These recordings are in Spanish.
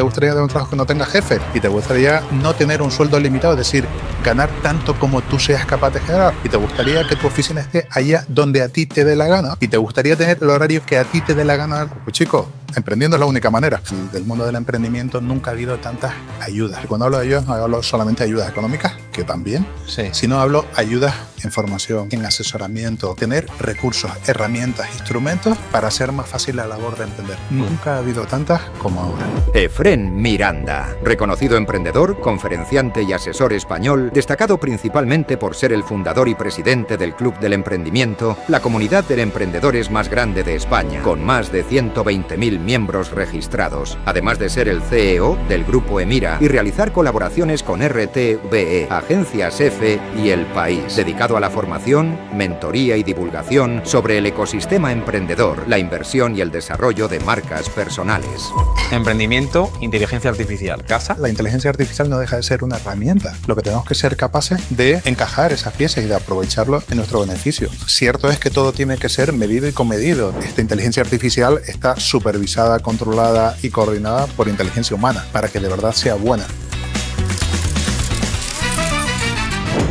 te gustaría tener un trabajo que no tenga jefe y te gustaría no tener un sueldo limitado, es decir, ganar tanto como tú seas capaz de generar y te gustaría que tu oficina esté allá donde a ti te dé la gana y te gustaría tener el horario que a ti te dé la gana. Pues chicos, emprendiendo es la única manera. Del mundo del emprendimiento nunca ha habido tantas ayudas. Y cuando hablo de ayudas no hablo solamente de ayudas económicas, que también, sino hablo ayudas en formación, en asesoramiento, tener recursos, herramientas, instrumentos para hacer más fácil la labor de emprender. Nunca ha habido tantas como ahora. Efrén Miranda, reconocido emprendedor, conferenciante y asesor español, destacado principalmente por ser el fundador y presidente del Club del Emprendimiento, la comunidad de emprendedores más grande de España, con más de 120.000 miembros registrados, además de ser el CEO del Grupo Emira y realizar colaboraciones con RTVE, Agencias EFE y El País, dedicado a la formación, mentoría y divulgación sobre el ecosistema emprendedor, la inversión y el desarrollo de marcas personales. Emprendimiento, inteligencia artificial, casa. La inteligencia artificial no deja de ser una herramienta. Lo que tenemos que ser capaces de encajar esas piezas y de aprovecharlo en nuestro beneficio. Cierto es que todo tiene que ser medido y comedido. Esta inteligencia artificial está supervisada, controlada y coordinada por inteligencia humana para que de verdad sea buena.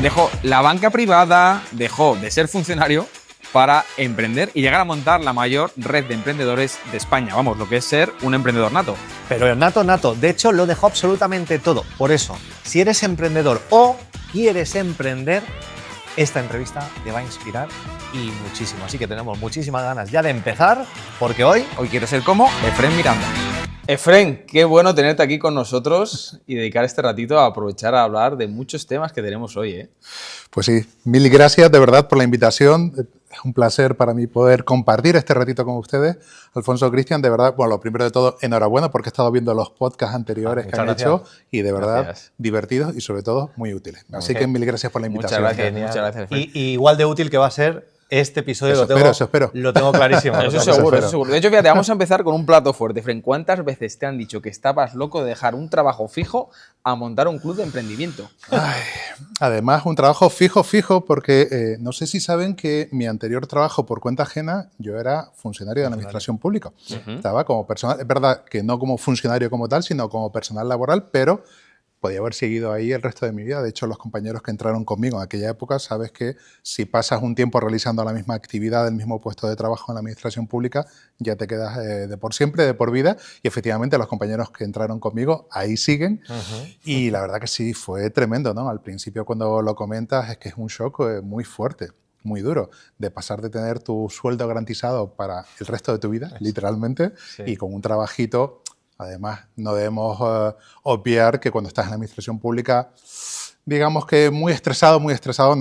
Dejó la banca privada, dejó de ser funcionario para emprender y llegar a montar la mayor red de emprendedores de España. Vamos, lo que es ser un emprendedor nato. Pero nato, nato. De hecho, lo dejó absolutamente todo. Por eso, si eres emprendedor o quieres emprender, esta entrevista te va a inspirar y muchísimo. Así que tenemos muchísimas ganas ya de empezar, porque hoy quiero ser como Efrén Miranda. Efrén, qué bueno tenerte aquí con nosotros y dedicar este ratito a aprovechar a hablar de muchos temas que tenemos hoy, ¿eh? Pues sí, mil gracias de verdad por la invitación. Es un placer para mí poder compartir este ratito con ustedes. Alfonso, Cristian, de verdad, bueno, lo primero de todo, enhorabuena porque he estado viendo los podcasts anteriores que han hecho y de verdad divertidos y sobre todo muy útiles. Así que mil gracias por la invitación. Muchas gracias, Efrén. Y igual de útil que va a ser este episodio, eso espero. Lo tengo clarísimo. Eso seguro. De hecho, fíjate, vamos a empezar con un plato fuerte. Efrén, ¿cuántas veces te han dicho que estabas loco de dejar un trabajo fijo a montar un club de emprendimiento? Ay, además, un trabajo fijo, porque no sé si saben que mi anterior trabajo por cuenta ajena, yo era funcionario de la administración pública. Estaba como personal, es verdad que no como funcionario como tal, sino como personal laboral, pero podía haber seguido ahí el resto de mi vida. De hecho, los compañeros que entraron conmigo en aquella época, sabes que si pasas un tiempo realizando la misma actividad, el mismo puesto de trabajo en la administración pública, ya te quedas de por siempre, de por vida. Y efectivamente, los compañeros que entraron conmigo ahí siguen. Y la verdad que sí, fue tremendo, ¿no? Al principio, cuando lo comentas, es que es un shock muy fuerte, muy duro, de pasar de tener tu sueldo garantizado para el resto de tu vida, literalmente, y con un trabajito. Además, no debemos obviar que cuando estás en la administración pública, digamos que muy estresado no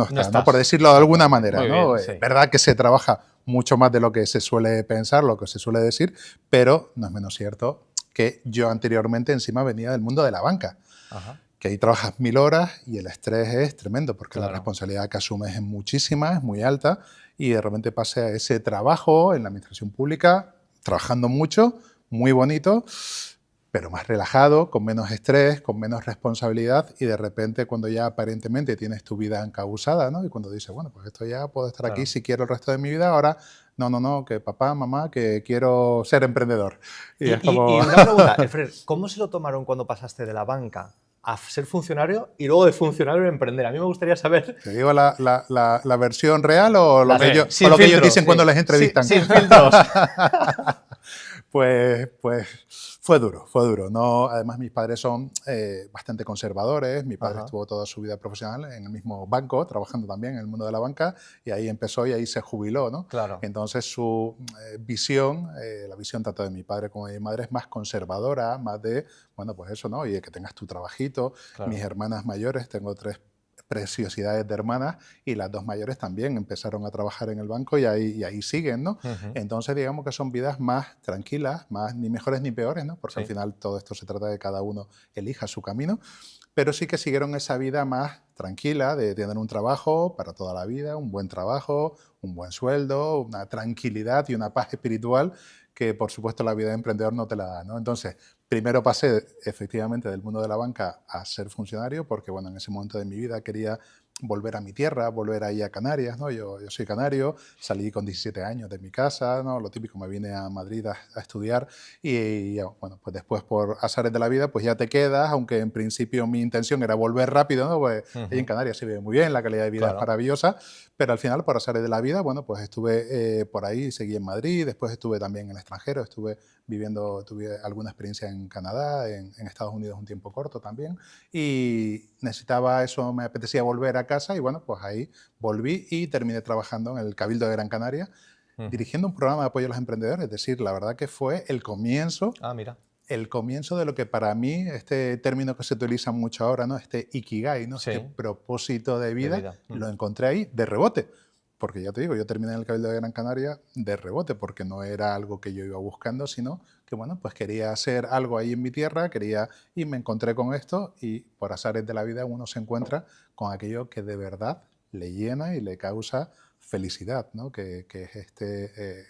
estás, ¿no? Por decirlo de alguna manera, ¿no? Es verdad que se trabaja mucho más de lo que se suele pensar, lo que se suele decir, pero no es menos cierto que yo anteriormente encima venía del mundo de la banca, que ahí trabajas 1000 horas y el estrés es tremendo, porque la responsabilidad que asumes es muchísima, es muy alta, y de repente pasé a ese trabajo en la administración pública, trabajando mucho, muy bonito, pero más relajado, con menos estrés, con menos responsabilidad, y de repente cuando ya aparentemente tienes tu vida encauzada, ¿no? Y cuando dices, bueno, pues esto ya puedo estar aquí si quiero el resto de mi vida, ahora no, que papá, mamá, que quiero ser emprendedor. Y una pregunta, Efrén, ¿cómo se lo tomaron cuando pasaste de la banca a ser funcionario y luego de funcionario a emprender? A mí me gustaría saber... ¿Te digo la versión real o lo que ellos dicen cuando les entrevistan? Sin filtros. Pues fue duro. No, además, mis padres son bastante conservadores. Mi padre estuvo toda su vida profesional en el mismo banco, trabajando también en el mundo de la banca, y ahí empezó y ahí se jubiló, ¿no? Claro. Entonces, su visión, la visión tanto de mi padre como de mi madre, es más conservadora, más de, bueno, pues eso, ¿no? Y que tengas tu trabajito. Claro. Mis hermanas mayores, tengo 3 preciosidades de hermanas, y las 2 mayores también empezaron a trabajar en el banco y ahí siguen, ¿no? Entonces, digamos que son vidas más tranquilas, más ni mejores ni peores, ¿no? Porque al final todo esto se trata de que cada uno elija su camino, pero sí que siguieron esa vida más tranquila de tener un trabajo para toda la vida, un buen trabajo, un buen sueldo, una tranquilidad y una paz espiritual que, por supuesto, la vida de emprendedor no te la da, ¿no? Entonces, primero pasé efectivamente del mundo de la banca a ser funcionario porque, bueno, en ese momento de mi vida quería volver a mi tierra, volver ahí a Canarias, ¿no? Yo soy canario, salí con 17 años de mi casa, ¿no? Lo típico, me vine a Madrid a estudiar y, bueno, pues después por azares de la vida, pues ya te quedas, aunque en principio mi intención era volver rápido, ¿no? Pues ahí en Canarias se vive muy bien, la calidad de vida es maravillosa, pero al final por azares de la vida, bueno, pues estuve por ahí, seguí en Madrid, después estuve también en el extranjero, estuve viviendo, tuve alguna experiencia en Canadá, en Estados Unidos un tiempo corto también, y necesitaba eso, me apetecía volver a casa y bueno, pues ahí volví y terminé trabajando en el Cabildo de Gran Canaria, dirigiendo un programa de apoyo a los emprendedores, es decir, la verdad que fue el comienzo. El comienzo de lo que para mí, este término que se utiliza mucho ahora, ¿no? Este ikigai, ¿no? Este propósito de vida. Lo encontré ahí de rebote. Porque ya te digo, yo terminé en el Cabildo de Gran Canaria de rebote, porque no era algo que yo iba buscando, sino que, bueno, pues quería hacer algo ahí en mi tierra, y me encontré con esto, y por azares de la vida uno se encuentra con aquello que de verdad le llena y le causa felicidad, ¿no? Que es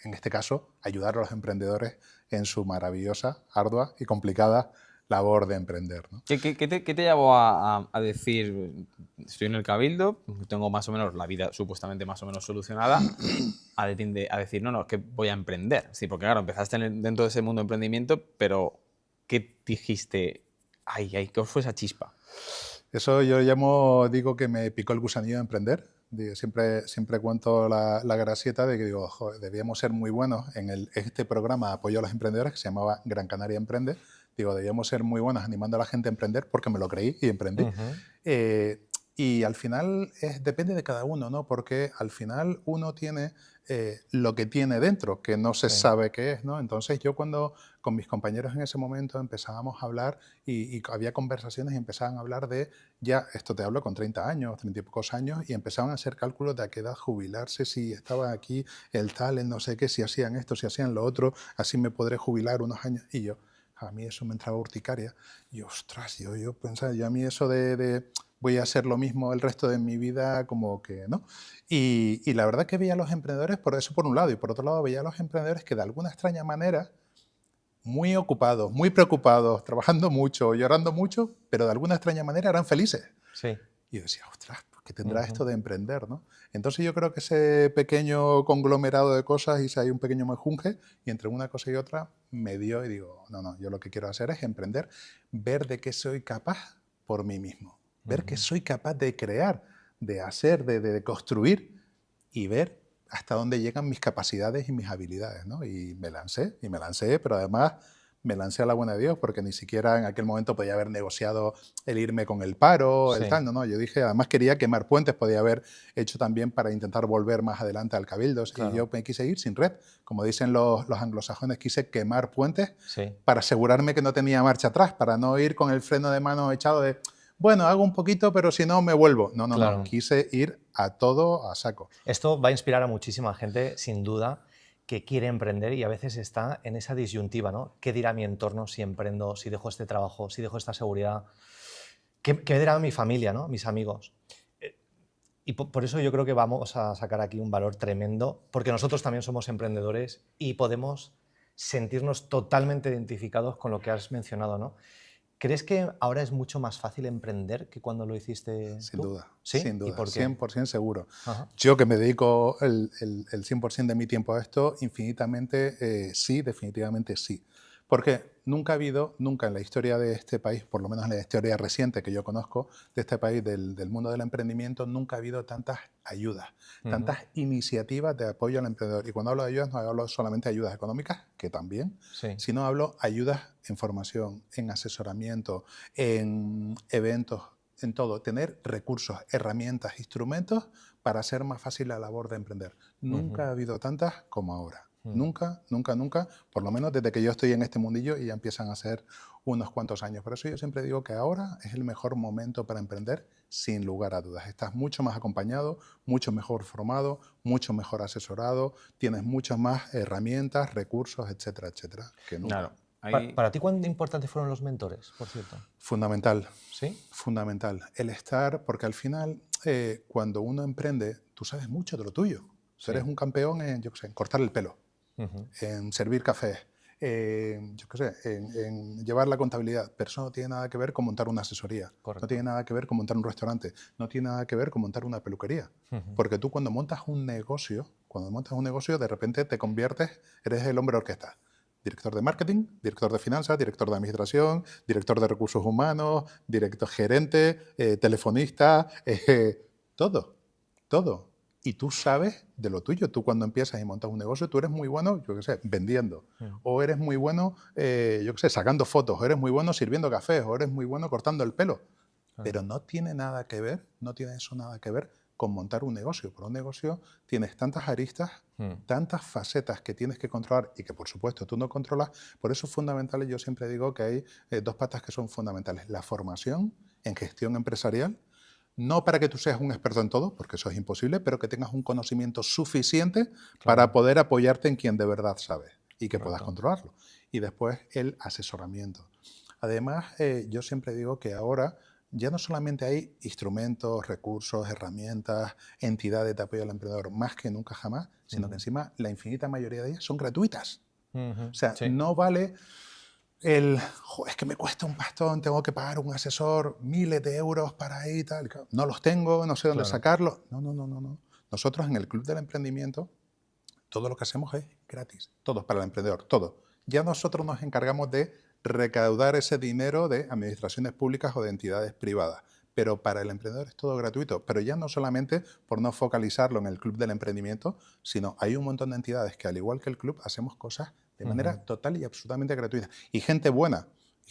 en este caso, ayudar a los emprendedores en su maravillosa, ardua y complicada labor de emprender, ¿no? ¿Qué te llevó a decir, estoy en el Cabildo, tengo más o menos la vida supuestamente más o menos solucionada, a decir, no, es que voy a emprender? Sí, porque claro, empezaste dentro de ese mundo de emprendimiento, pero ¿qué dijiste? ¿Qué os fue esa chispa? Eso yo digo que me picó el gusanillo de emprender. Siempre cuento la gracieta de que digo, joder, debíamos ser muy buenos en este programa de apoyo a los emprendedores que se llamaba Gran Canaria Emprende. Digo, debíamos ser muy buenos animando a la gente a emprender porque me lo creí y emprendí. Y al final depende de cada uno, ¿no? Porque al final uno tiene lo que tiene dentro, que no se sabe qué es, ¿no? Entonces yo cuando con mis compañeros en ese momento empezábamos a hablar y había conversaciones y empezaban a hablar de, ya, esto te hablo con 30 años, 30 y pocos años, y empezaban a hacer cálculos de a qué edad jubilarse, si estaba aquí el tal, el no sé qué, si hacían esto, si hacían lo otro, así me podré jubilar unos años. Y yo, a mí eso me entraba urticaria. Y ostras, yo pensaba, a mí eso de voy a hacer lo mismo el resto de mi vida, como que no. Y la verdad que veía a los emprendedores, por eso por un lado, y por otro lado veía a los emprendedores que de alguna extraña manera, muy ocupados, muy preocupados, trabajando mucho, llorando mucho, pero de alguna extraña manera eran felices. Y yo decía, ostras, ¿qué tendrá esto de emprender, no? Entonces yo creo que ese pequeño conglomerado de cosas, hice ahí un pequeño mejunje, y entre una cosa y otra me dio y digo, no, yo lo que quiero hacer es emprender, ver de qué soy capaz por mí mismo. Ver que soy capaz de crear, de hacer, de construir y ver hasta dónde llegan mis capacidades y mis habilidades, ¿no? Y me lancé, pero además me lancé a la buena de Dios porque ni siquiera en aquel momento podía haber negociado el irme con el paro, el tal, no, yo dije, además quería quemar puentes, podía haber hecho también para intentar volver más adelante al Cabildo, y yo me quise ir sin red, como dicen los anglosajones, quise quemar puentes para asegurarme que no tenía marcha atrás, para no ir con el freno de mano echado de... Bueno, hago un poquito, pero si no, me vuelvo. No, quise ir a todo a saco. Esto va a inspirar a muchísima gente, sin duda, que quiere emprender y a veces está en esa disyuntiva, ¿no? ¿Qué dirá mi entorno si emprendo, si dejo este trabajo, si dejo esta seguridad? ¿Qué dirá mi familia, ¿no? Mis amigos? Y por eso yo creo que vamos a sacar aquí un valor tremendo, porque nosotros también somos emprendedores y podemos sentirnos totalmente identificados con lo que has mencionado, ¿no? ¿Crees que ahora es mucho más fácil emprender que cuando lo hiciste Sin tú? duda, ¿Sí? sin duda, ¿Y por qué? 100% seguro. Yo que me dedico el 100% de mi tiempo a esto, infinitamente sí, definitivamente sí. Porque nunca ha habido, nunca en la historia de este país, por lo menos en la historia reciente que yo conozco de este país, del mundo del emprendimiento, nunca ha habido tantas ayudas, tantas iniciativas de apoyo al emprendedor. Y cuando hablo de ayudas, no hablo solamente de ayudas económicas, que también, sino hablo de ayudas en formación, en asesoramiento, en eventos, en todo. Tener recursos, herramientas, instrumentos para hacer más fácil la labor de emprender. Nunca ha habido tantas como ahora. Nunca, por lo menos desde que yo estoy en este mundillo y ya empiezan a ser unos cuantos años. Por eso yo siempre digo que ahora es el mejor momento para emprender, sin lugar a dudas. Estás mucho más acompañado, mucho mejor formado, mucho mejor asesorado, tienes muchas más herramientas, recursos, etcétera, etcétera, que nunca. Claro. ¿Para ti cuán importantes fueron los mentores, por cierto? Fundamental. ¿Sí? Fundamental. El estar, porque al final, cuando uno emprende, tú sabes mucho de lo tuyo. Tú eres un campeón en, yo qué sé, en cortar el pelo, en servir café, yo qué sé, en llevar la contabilidad, pero eso no tiene nada que ver con montar una asesoría, Correcto. no tiene nada que ver con montar un restaurante, no tiene nada que ver con montar una peluquería. Porque tú cuando montas un negocio, de repente te conviertes, eres el hombre orquesta. Director de marketing, director de finanzas, director de administración, director de recursos humanos, director gerente, telefonista, todo. Y tú sabes de lo tuyo. Tú cuando empiezas y montas un negocio, tú eres muy bueno, yo qué sé, vendiendo. O eres muy bueno, yo qué sé, sacando fotos. O eres muy bueno sirviendo cafés. O eres muy bueno cortando el pelo. Pero no tiene nada que ver, no tiene eso nada que ver con montar un negocio. Por un negocio tienes tantas aristas, tantas facetas que tienes que controlar y que, por supuesto, tú no controlas. Por eso es fundamental, y yo siempre digo que hay dos patas que son fundamentales. La formación en gestión empresarial, no para que tú seas un experto en todo, porque eso es imposible, pero que tengas un conocimiento suficiente para poder apoyarte en quien de verdad sabe y que puedas controlarlo. Y después el asesoramiento. Además, yo siempre digo que ahora ya no solamente hay instrumentos, recursos, herramientas, entidades de apoyo al emprendedor, más que nunca jamás, sino que encima la infinita mayoría de ellas son gratuitas. O sea, no vale es que me cuesta un pastón, tengo que pagar un asesor miles de euros para ir y tal. No los tengo, no sé dónde sacarlos. No. Nosotros en el Club del Emprendimiento, todo lo que hacemos es gratis. Todo para el emprendedor, todo. Ya nosotros nos encargamos de recaudar ese dinero de administraciones públicas o de entidades privadas. Pero para el emprendedor es todo gratuito. Pero ya no solamente por no focalizarlo en el Club del Emprendimiento, sino hay un montón de entidades que, al igual que el club, hacemos cosas de manera total y absolutamente gratuita. Y gente buena,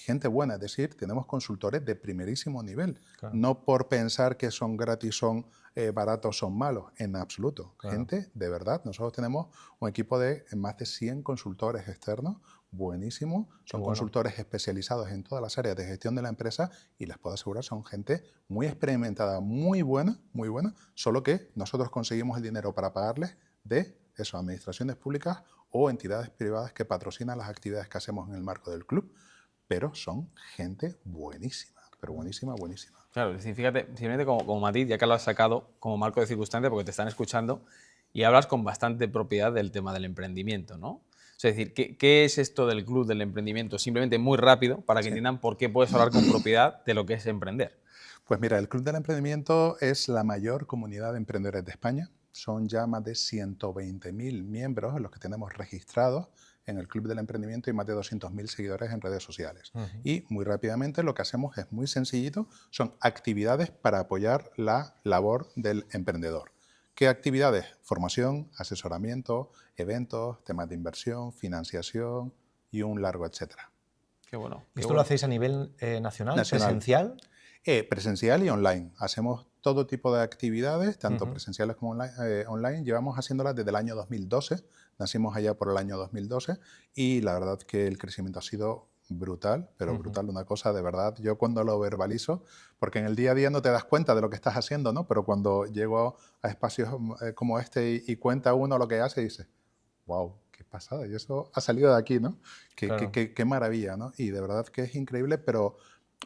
es decir, tenemos consultores de primerísimo nivel. No por pensar que son gratis, son baratos, son malos, en absoluto. Gente, de verdad, nosotros tenemos un equipo de más de 100 consultores externos, buenísimos, son consultores especializados en todas las áreas de gestión de la empresa y les puedo asegurar, son gente muy experimentada, muy buena, solo que nosotros conseguimos el dinero para pagarles de eso, administraciones públicas o entidades privadas que patrocinan las actividades que hacemos en el marco del club, pero son gente buenísima, pero buenísima. Claro, es decir, fíjate, simplemente como matiz, ya que lo has sacado como marco de circunstancia porque te están escuchando y hablas con bastante propiedad del tema del emprendimiento, ¿no? O sea, es decir, ¿qué es esto del Club del Emprendimiento? Simplemente muy rápido para que entiendan por qué puedes hablar con propiedad de lo que es emprender. Pues mira, el Club del Emprendimiento es la mayor comunidad de emprendedores de España. Son ya más de 120.000 miembros los que tenemos registrados en el Club del Emprendimiento y más de 200.000 seguidores en redes sociales. Y muy rápidamente lo que hacemos es muy sencillito, son actividades para apoyar la labor del emprendedor. ¿Qué actividades? Formación, asesoramiento, eventos, temas de inversión, financiación y un largo etcétera. Qué bueno. ¿Esto lo hacéis a nivel nacional, presencial? Presencial y online. Hacemos todo tipo de actividades, tanto presenciales como online. Llevamos haciéndolas desde el año 2012. Nacimos allá por el año 2012 y la verdad que el crecimiento ha sido brutal, pero brutal, una cosa de verdad. Yo cuando lo verbalizo, porque en el día a día no te das cuenta de lo que estás haciendo, ¿no? Pero cuando llego a espacios como este y cuenta uno lo que hace, dice, wow, qué pasada. Y eso ha salido de aquí, ¿no? Qué maravilla, ¿no? Y de verdad que es increíble, pero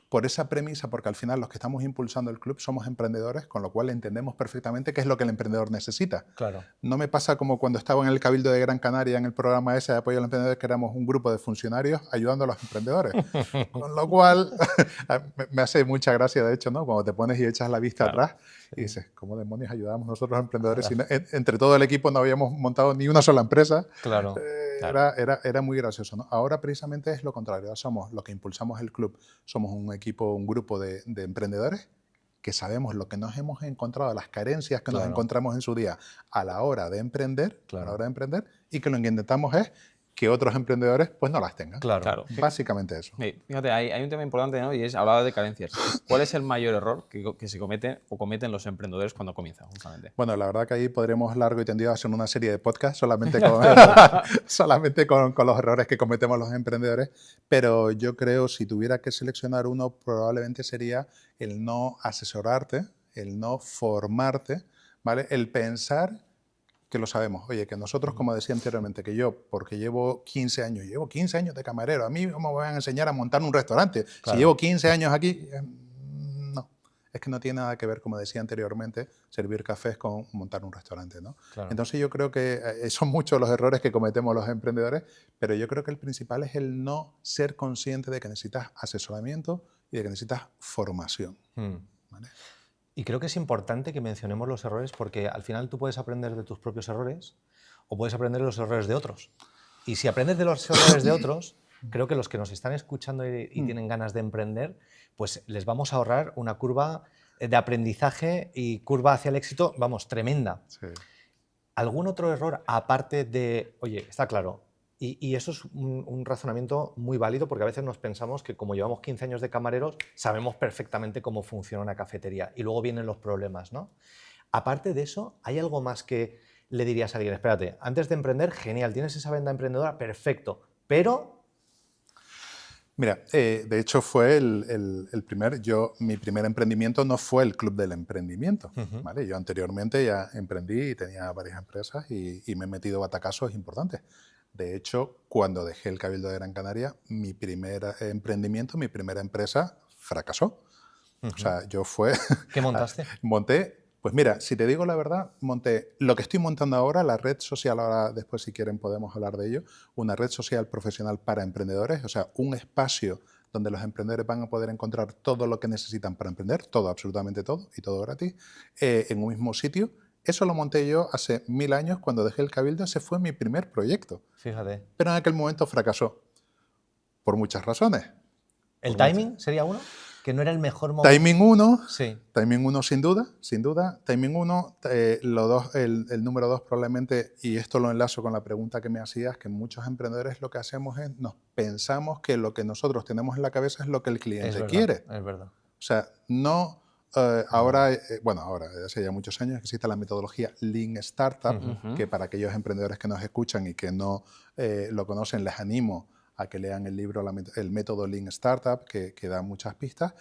por esa premisa, porque al final los que estamos impulsando el club somos emprendedores, con lo cual entendemos perfectamente qué es lo que el emprendedor necesita. Claro. No me pasa como cuando estaba en el Cabildo de Gran Canaria, en el programa ese de apoyo a los emprendedores, que éramos un grupo de funcionarios ayudando a los emprendedores. Con lo cual, me hace mucha gracia, de hecho, ¿no? Cuando te pones y echas la vista atrás y dices, ¿cómo demonios ayudamos nosotros a los emprendedores? Si no, entre todo el equipo no habíamos montado ni una sola empresa. Claro. Era muy gracioso, ¿no? Ahora precisamente es lo contrario. Somos lo que impulsamos el club. Somos un equipo, un grupo de emprendedores que sabemos lo que nos hemos encontrado, las carencias que nos encontramos en su día a la hora de emprender, y que lo que intentamos es que otros emprendedores pues no las tengan. Claro. Básicamente eso. Fíjate, hay un tema importante, ¿no? Y es, hablaba de carencias. ¿Cuál es el mayor error que se comete o cometen los emprendedores cuando comienzan, justamente? Bueno, la verdad que ahí podremos largo y tendido hacer una serie de podcasts solamente con los errores que cometemos los emprendedores, pero yo creo, si tuviera que seleccionar uno, probablemente sería el no asesorarte, el no formarte, ¿vale? El pensar que lo sabemos. Oye, que nosotros, como decía anteriormente, que yo, porque llevo 15 años de camarero, a mí me van a enseñar a montar un restaurante. Si llevo 15 años aquí, no. es que no tiene nada que ver, como decía anteriormente, servir cafés con montar un restaurante, ¿no? Claro. Entonces yo creo que son muchos los errores que cometemos los emprendedores, pero yo creo que el principal es el no ser consciente de que necesitas asesoramiento y de que necesitas formación. ¿Vale? Y creo que es importante que mencionemos los errores porque al final tú puedes aprender de tus propios errores o puedes aprender de los errores de otros. Y si aprendes de los errores de otros, creo que los que nos están escuchando y tienen ganas de emprender, pues les vamos a ahorrar una curva de aprendizaje y curva hacia el éxito, vamos, tremenda. Sí. ¿Algún otro error aparte de, oye, está claro? Y eso es un razonamiento muy válido porque a veces nos pensamos que como llevamos 15 años de camareros, sabemos perfectamente cómo funciona una cafetería y luego vienen los problemas, ¿no? Aparte de eso, ¿hay algo más que le dirías a alguien? Espérate, antes de emprender, genial, tienes esa venda emprendedora, perfecto, pero... Mira, de hecho fue mi primer emprendimiento no fue el Club del Emprendimiento, ¿vale? Yo anteriormente ya emprendí y tenía varias empresas y me he metido batacazos importantes. De hecho, cuando dejé el Cabildo de Gran Canaria, mi primer emprendimiento, mi primera empresa fracasó. O sea, yo fue... ¿Qué montaste? Monté, pues mira, si te digo la verdad, monté lo que estoy montando ahora, la red social, ahora después si quieren podemos hablar de ello, una red social profesional para emprendedores, o sea, un espacio donde los emprendedores van a poder encontrar todo lo que necesitan para emprender, todo, absolutamente todo, y todo gratis, en un mismo sitio. Eso lo monté yo hace 1000 años, cuando dejé el Cabildo, ese fue mi primer proyecto. Fíjate. Pero en aquel momento fracasó, por muchas razones. ¿El timing sería uno? Que no era el mejor momento. Timing 1, sí. Timing 1 sin duda. Timing 1, el número 2 probablemente, y esto lo enlazo con la pregunta que me hacías, que muchos emprendedores lo que hacemos es, nos pensamos que lo que nosotros tenemos en la cabeza es lo que el cliente quiere. Es verdad. O sea, no... ahora, desde hace ya muchos años existe la metodología Lean Startup, que para aquellos emprendedores que nos escuchan y que no lo conocen, les animo a que lean el libro El método Lean Startup, que da muchas pistas.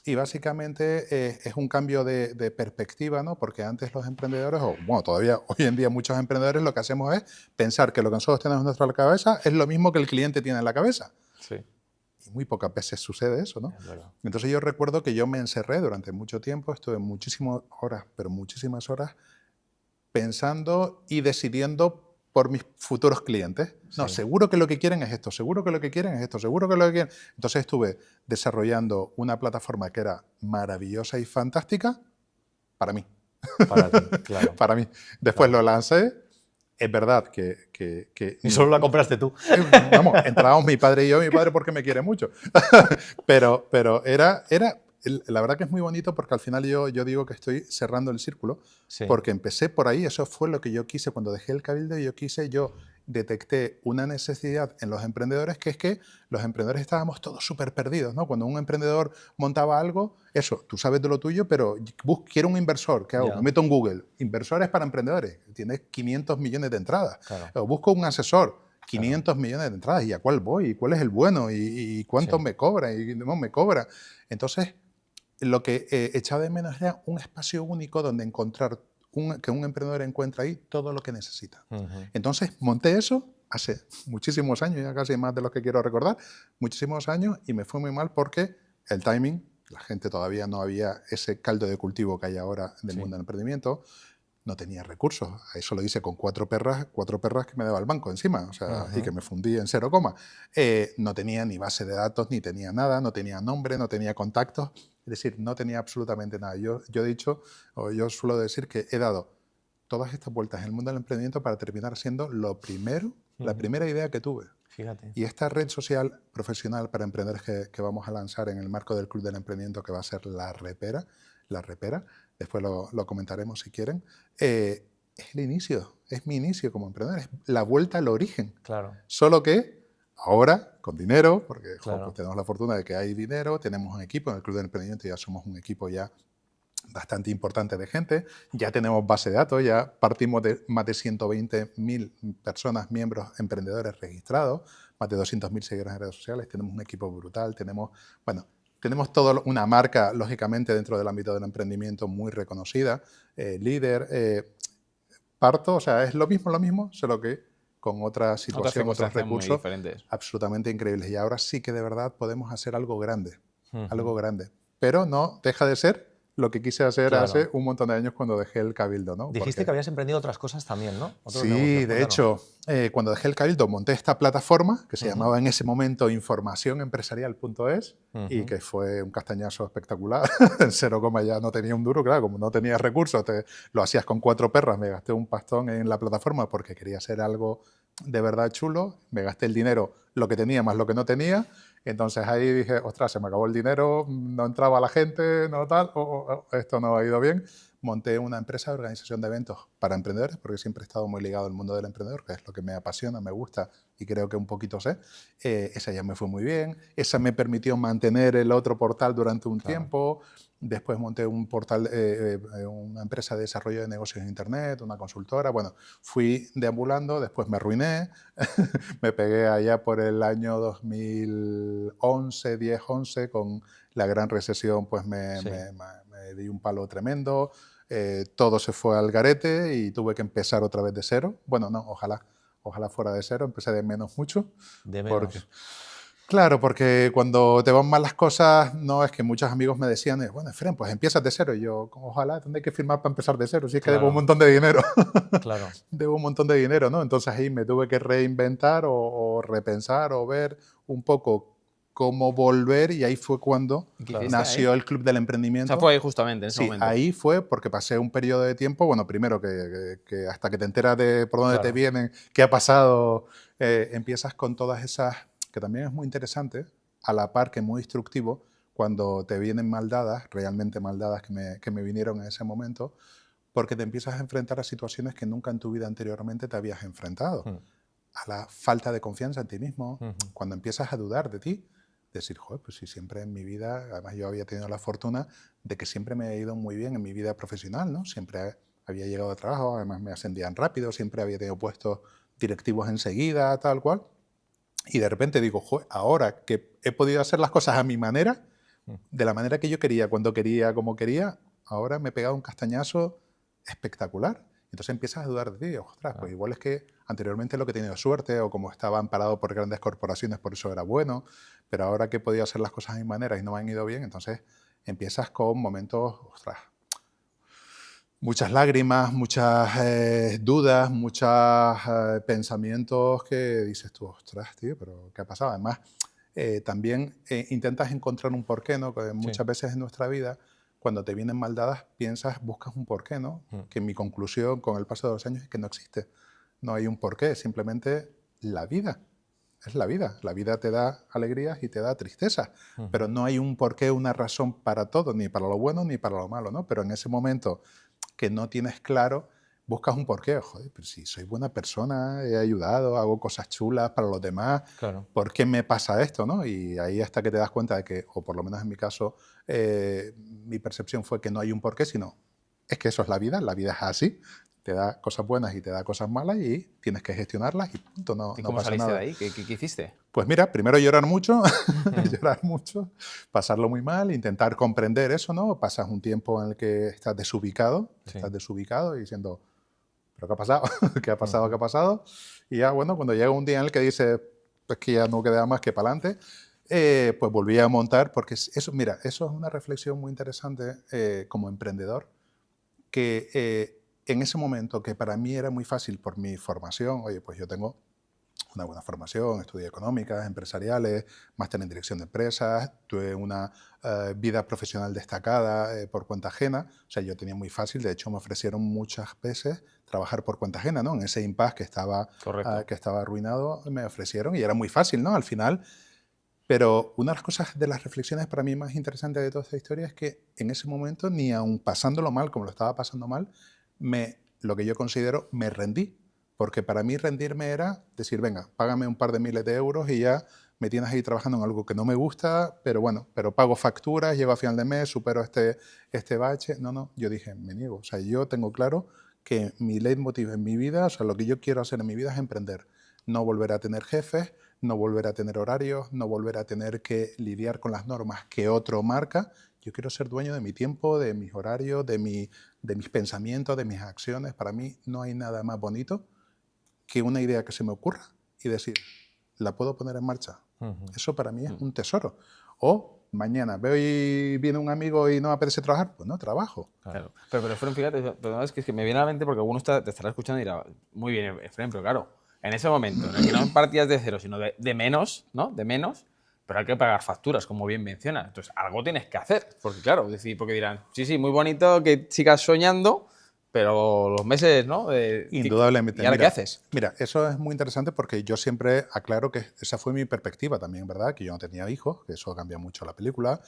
Y básicamente es un cambio de perspectiva, ¿no? Porque antes los emprendedores, o bueno, todavía hoy en día muchos emprendedores, lo que hacemos es pensar que lo que nosotros tenemos en nuestra cabeza es lo mismo que el cliente tiene en la cabeza. Sí. Y muy pocas veces sucede eso, ¿no? Entonces yo recuerdo que yo me encerré durante mucho tiempo, estuve muchísimas horas, pero muchísimas horas, pensando y decidiendo por mis futuros clientes. No, seguro que lo que quieren es esto, seguro que lo que quieren es esto, seguro que lo que quieren... Entonces estuve desarrollando una plataforma que era maravillosa y fantástica para mí. Para ti, claro. Para mí. Después lo lancé. Es verdad que y solo la compraste tú. Vamos, entrábamos mi padre y yo, mi padre porque me quiere mucho. pero era, la verdad que es muy bonito porque al final yo digo que estoy cerrando el círculo, porque empecé por ahí, eso fue lo que yo quise cuando dejé el Cabildo, yo detecté una necesidad en los emprendedores, que es que los emprendedores estábamos todos súper perdidos, ¿no? Cuando un emprendedor montaba algo, eso, tú sabes de lo tuyo, pero quiero un inversor, ¿qué hago? Me meto en Google, inversores para emprendedores, tienes 500 millones de entradas, o busco un asesor, 500 millones de entradas, ¿y a cuál voy? ¿Y cuál es el bueno? ¿Y cuánto me cobra? ¿Y no me cobra? Entonces, lo que echaba de menos era un espacio único donde encontrar que un emprendedor encuentra ahí todo lo que necesita. Entonces monté eso hace muchísimos años, ya casi más de los que quiero recordar, muchísimos años, y me fue muy mal porque el timing, la gente todavía no había ese caldo de cultivo que hay ahora del mundo del emprendimiento, no tenía recursos. A eso lo hice con cuatro perras que me daba el banco encima, o sea, y que me fundí en 0, no tenía ni base de datos, ni tenía nada, no tenía nombre, no tenía contactos. Es decir, no tenía absolutamente nada. Yo he dicho, o yo suelo decir que he dado todas estas vueltas en el mundo del emprendimiento para terminar siendo lo primero, la primera idea que tuve. Fíjate. Y esta red social profesional para emprendedores que vamos a lanzar en el marco del Club del Emprendimiento, que va a ser La Repera, después lo comentaremos si quieren, es el inicio, es mi inicio como emprendedor, es la vuelta al origen. Claro. Solo que ahora, con dinero, porque pues tenemos la fortuna de que hay dinero, tenemos un equipo, en el Club del Emprendimiento ya somos un equipo ya bastante importante de gente, ya tenemos base de datos, ya partimos de más de 120.000 personas, miembros, emprendedores registrados, más de 200.000 seguidores en redes sociales, tenemos un equipo brutal, tenemos toda una marca, lógicamente, dentro del ámbito del emprendimiento muy reconocida, líder, Parto, o sea, es lo mismo, solo que con otra situación, otros recursos absolutamente increíbles. Y ahora sí que de verdad podemos hacer algo grande, algo grande. Pero no deja de ser lo que quise hacer Claro. hace un montón de años cuando dejé el Cabildo, ¿no? Dijiste que habías emprendido otras cosas también, ¿no? Otros Sí, negocios, de hecho, cuando dejé el Cabildo monté esta plataforma que se llamaba en ese momento informacionempresarial.es y que fue un castañazo espectacular. En 0, ya no tenía un duro, claro, como no tenía recursos, lo hacías con 4 perras, me gasté un pastón en la plataforma porque quería hacer algo de verdad chulo, me gasté el dinero, lo que tenía más lo que no tenía. Entonces ahí dije, ostras, se me acabó el dinero, no entraba la gente, no tal, esto no ha ido bien. Monté una empresa de organización de eventos para emprendedores, porque siempre he estado muy ligado al mundo del emprendedor, que es lo que me apasiona, me gusta y creo que un poquito sé. Esa ya me fue muy bien. Esa me permitió mantener el otro portal durante un tiempo. Después monté un portal, una empresa de desarrollo de negocios en Internet, una consultora. Bueno, fui deambulando, después me arruiné. Me pegué allá por el año 2011, 10-11, con la gran recesión, pues me di un palo tremendo. Todo se fue al garete y tuve que empezar otra vez de cero. Bueno, no, ojalá fuera de cero. Empecé de menos mucho. De menos. Porque, claro, porque cuando te van mal las cosas, no es que muchos amigos me decían, bueno, Efrén, pues empiezas de cero. Y yo, ojalá, ¿dónde hay que firmar para empezar de cero? Si es que debo un montón de dinero. Claro. Debo un montón de dinero, ¿no? Entonces ahí me tuve que reinventar o repensar o ver un poco cómo volver, y ahí fue cuando nació el Club del Emprendimiento. O sea, fue ahí justamente, en ese momento. Ahí fue porque pasé un periodo de tiempo, bueno, primero que hasta que te enteras de por dónde te vienen, qué ha pasado, empiezas con todas esas, que también es muy interesante, a la par que muy instructivo, cuando te vienen mal dadas, realmente mal dadas que me vinieron en ese momento, porque te empiezas a enfrentar a situaciones que nunca en tu vida anteriormente te habías enfrentado. A la falta de confianza en ti mismo, cuando empiezas a dudar de ti, decir, joder, pues si siempre en mi vida, además yo había tenido la fortuna de que siempre me ha ido muy bien en mi vida profesional, ¿no? Siempre había llegado a trabajo, además me ascendían rápido, siempre había tenido puestos directivos enseguida, tal cual. Y de repente digo, joder, ahora que he podido hacer las cosas a mi manera, de la manera que yo quería, cuando quería, como quería, ahora me he pegado un castañazo espectacular. Entonces empiezas a dudar de ti, ostras, pues igual es que anteriormente lo que he tenido suerte, o como estaba amparado por grandes corporaciones, por eso era bueno, pero ahora que he podido hacer las cosas a mi manera y no me han ido bien, entonces empiezas con momentos, ostras, muchas lágrimas, muchas dudas, muchos pensamientos que dices tú, ostras, tío, pero ¿qué ha pasado? Además, también intentas encontrar un porqué, ¿no? Que muchas veces en nuestra vida, cuando te vienen mal dadas, buscas un porqué, ¿no? Que mi conclusión con el paso de los años es que no existe. No hay un porqué, simplemente la vida. Es la vida. La vida te da alegrías y te da tristezas, pero no hay un porqué, una razón para todo, ni para lo bueno ni para lo malo, ¿no? Pero en ese momento que no tienes claro, buscas un porqué. Joder, pero si soy buena persona, he ayudado, hago cosas chulas para los demás, ¿por qué me pasa esto, no? Y ahí hasta que te das cuenta de que, o por lo menos en mi caso, mi percepción fue que no hay un porqué, sino es que eso es la vida es así. Te da cosas buenas y te da cosas malas y tienes que gestionarlas y punto, no, ¿Y no cómo pasa saliste nada. de ahí? ¿Qué hiciste? Pues mira, primero llorar mucho, pasarlo muy mal, intentar comprender eso, ¿no? Pasas un tiempo en el que estás desubicado y diciendo, ¿pero qué ha pasado? ¿Qué ha pasado? ¿Qué ha pasado? Y ya, bueno, cuando llega un día en el que dices, pues que ya no queda más que para adelante, pues volví a montar, porque eso, mira, eso es una reflexión muy interesante como emprendedor, que en ese momento, que para mí era muy fácil por mi formación, oye, pues yo tengo una buena formación, estudié económicas, empresariales, máster en dirección de empresas, tuve una vida profesional destacada por cuenta ajena, o sea, yo tenía muy fácil, de hecho me ofrecieron muchas veces trabajar por cuenta ajena, ¿no? En ese impasse que estaba arruinado, me ofrecieron y era muy fácil, ¿no? Al final. Pero una de las cosas, de las reflexiones para mí más interesantes de toda esta historia es que en ese momento, ni aun pasándolo mal, como lo estaba pasando mal, lo que yo considero, me rendí. Porque para mí rendirme era decir, venga, págame un par de miles de euros y ya me tienes ahí trabajando en algo que no me gusta, pero bueno, pero pago facturas, llego a final de mes, supero este bache. No, yo dije, me niego. O sea, yo tengo claro que mi leitmotiv en mi vida, o sea, lo que yo quiero hacer en mi vida es emprender. No volver a tener jefes, no volver a tener horarios, no volver a tener que lidiar con las normas que otro marca. Yo quiero ser dueño de mi tiempo, de mis horarios, de mis pensamientos, de mis acciones. Para mí no hay nada más bonito que una idea que se me ocurra y decir, la puedo poner en marcha. Eso para mí es un tesoro. O mañana veo y viene un amigo y no me apetece trabajar, pues no trabajo. Claro. Pero Efren, fíjate, pero es que me viene a la mente porque alguno te estará escuchando y dirá, muy bien, Efren, pero claro, en ese momento, en el que no partías de cero, sino de menos, ¿no? De menos, pero hay que pagar facturas, como bien mencionas. Entonces, algo tienes que hacer. Porque, claro, porque dirán, sí, muy bonito que sigas soñando, pero los meses, ¿no? Indudablemente. ¿Y ahora qué haces? Mira, eso es muy interesante porque yo siempre aclaro que esa fue mi perspectiva también, ¿verdad? Que yo no tenía hijos, que eso cambia mucho la película.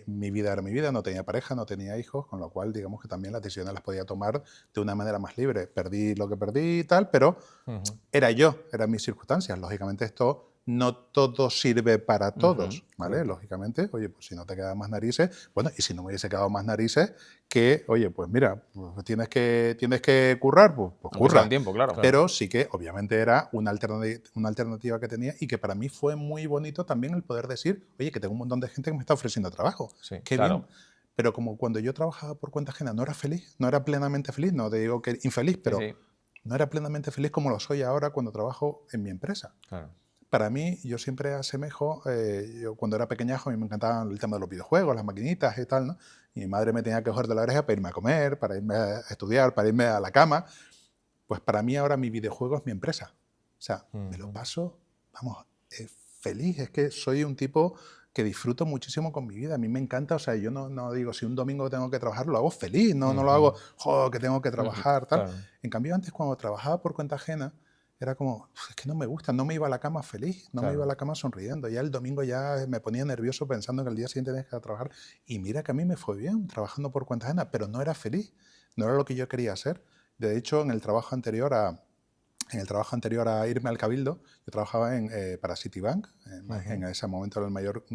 Mi vida era mi vida, no tenía pareja, no tenía hijos, con lo cual, digamos que también las decisiones las podía tomar de una manera más libre. Perdí lo que perdí y tal, pero era yo, eran mis circunstancias. Lógicamente esto no todo sirve para todos, ¿vale? Lógicamente, oye, pues si no te quedan más narices, bueno, y si no me hubiese quedado más narices, que, oye, pues mira, pues tienes que currar, pues curra. Tiempo, claro. Pero sí que, obviamente, era una alternativa que tenía y que para mí fue muy bonito también el poder decir, oye, que tengo un montón de gente que me está ofreciendo trabajo. Sí, Qué bien. Pero como cuando yo trabajaba por cuenta ajena no era feliz, no era plenamente feliz, no te digo que infeliz, pero no era plenamente feliz como lo soy ahora cuando trabajo en mi empresa. Claro. Para mí, yo siempre asemejo, yo cuando era pequeñajo a mí me encantaba el tema de los videojuegos, las maquinitas y tal, ¿no? Y mi madre me tenía que coger de la oreja para irme a comer, para irme a estudiar, para irme a la cama. Pues para mí ahora mi videojuego es mi empresa. O sea, me lo paso, vamos, feliz. Es que soy un tipo que disfruto muchísimo con mi vida. A mí me encanta, o sea, yo no digo, si un domingo tengo que trabajar, lo hago feliz, no lo hago, joder, que tengo que trabajar, tal. Claro. En cambio, antes cuando trabajaba por cuenta ajena, era como, es que no me gusta, no me iba a la cama feliz, no me iba a la cama sonriendo. Ya el domingo ya me ponía nervioso pensando que el día siguiente tenía que ir a trabajar. Y mira que a mí me fue bien trabajando por cuenta ajena, pero no era feliz, no era lo que yo quería hacer. De hecho, en el trabajo anterior a irme al Cabildo, yo trabajaba para Citibank. En ese momento era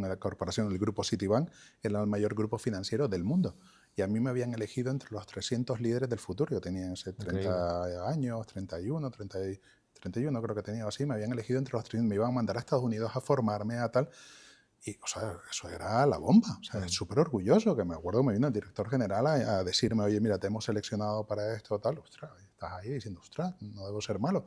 la corporación del grupo Citibank, era el mayor grupo financiero del mundo. Y a mí me habían elegido entre los 300 líderes del futuro. Yo tenía 30 años, 31 creo que tenía así. Me habían elegido entre los 300. Me iban a mandar a Estados Unidos a formarme, a tal. Y, o sea, eso era la bomba. O sea, súper orgulloso, que me acuerdo que me vino el director general a decirme, oye, mira, te hemos seleccionado para esto, tal. Ostras, estás ahí diciendo, ostras, no debo ser malo.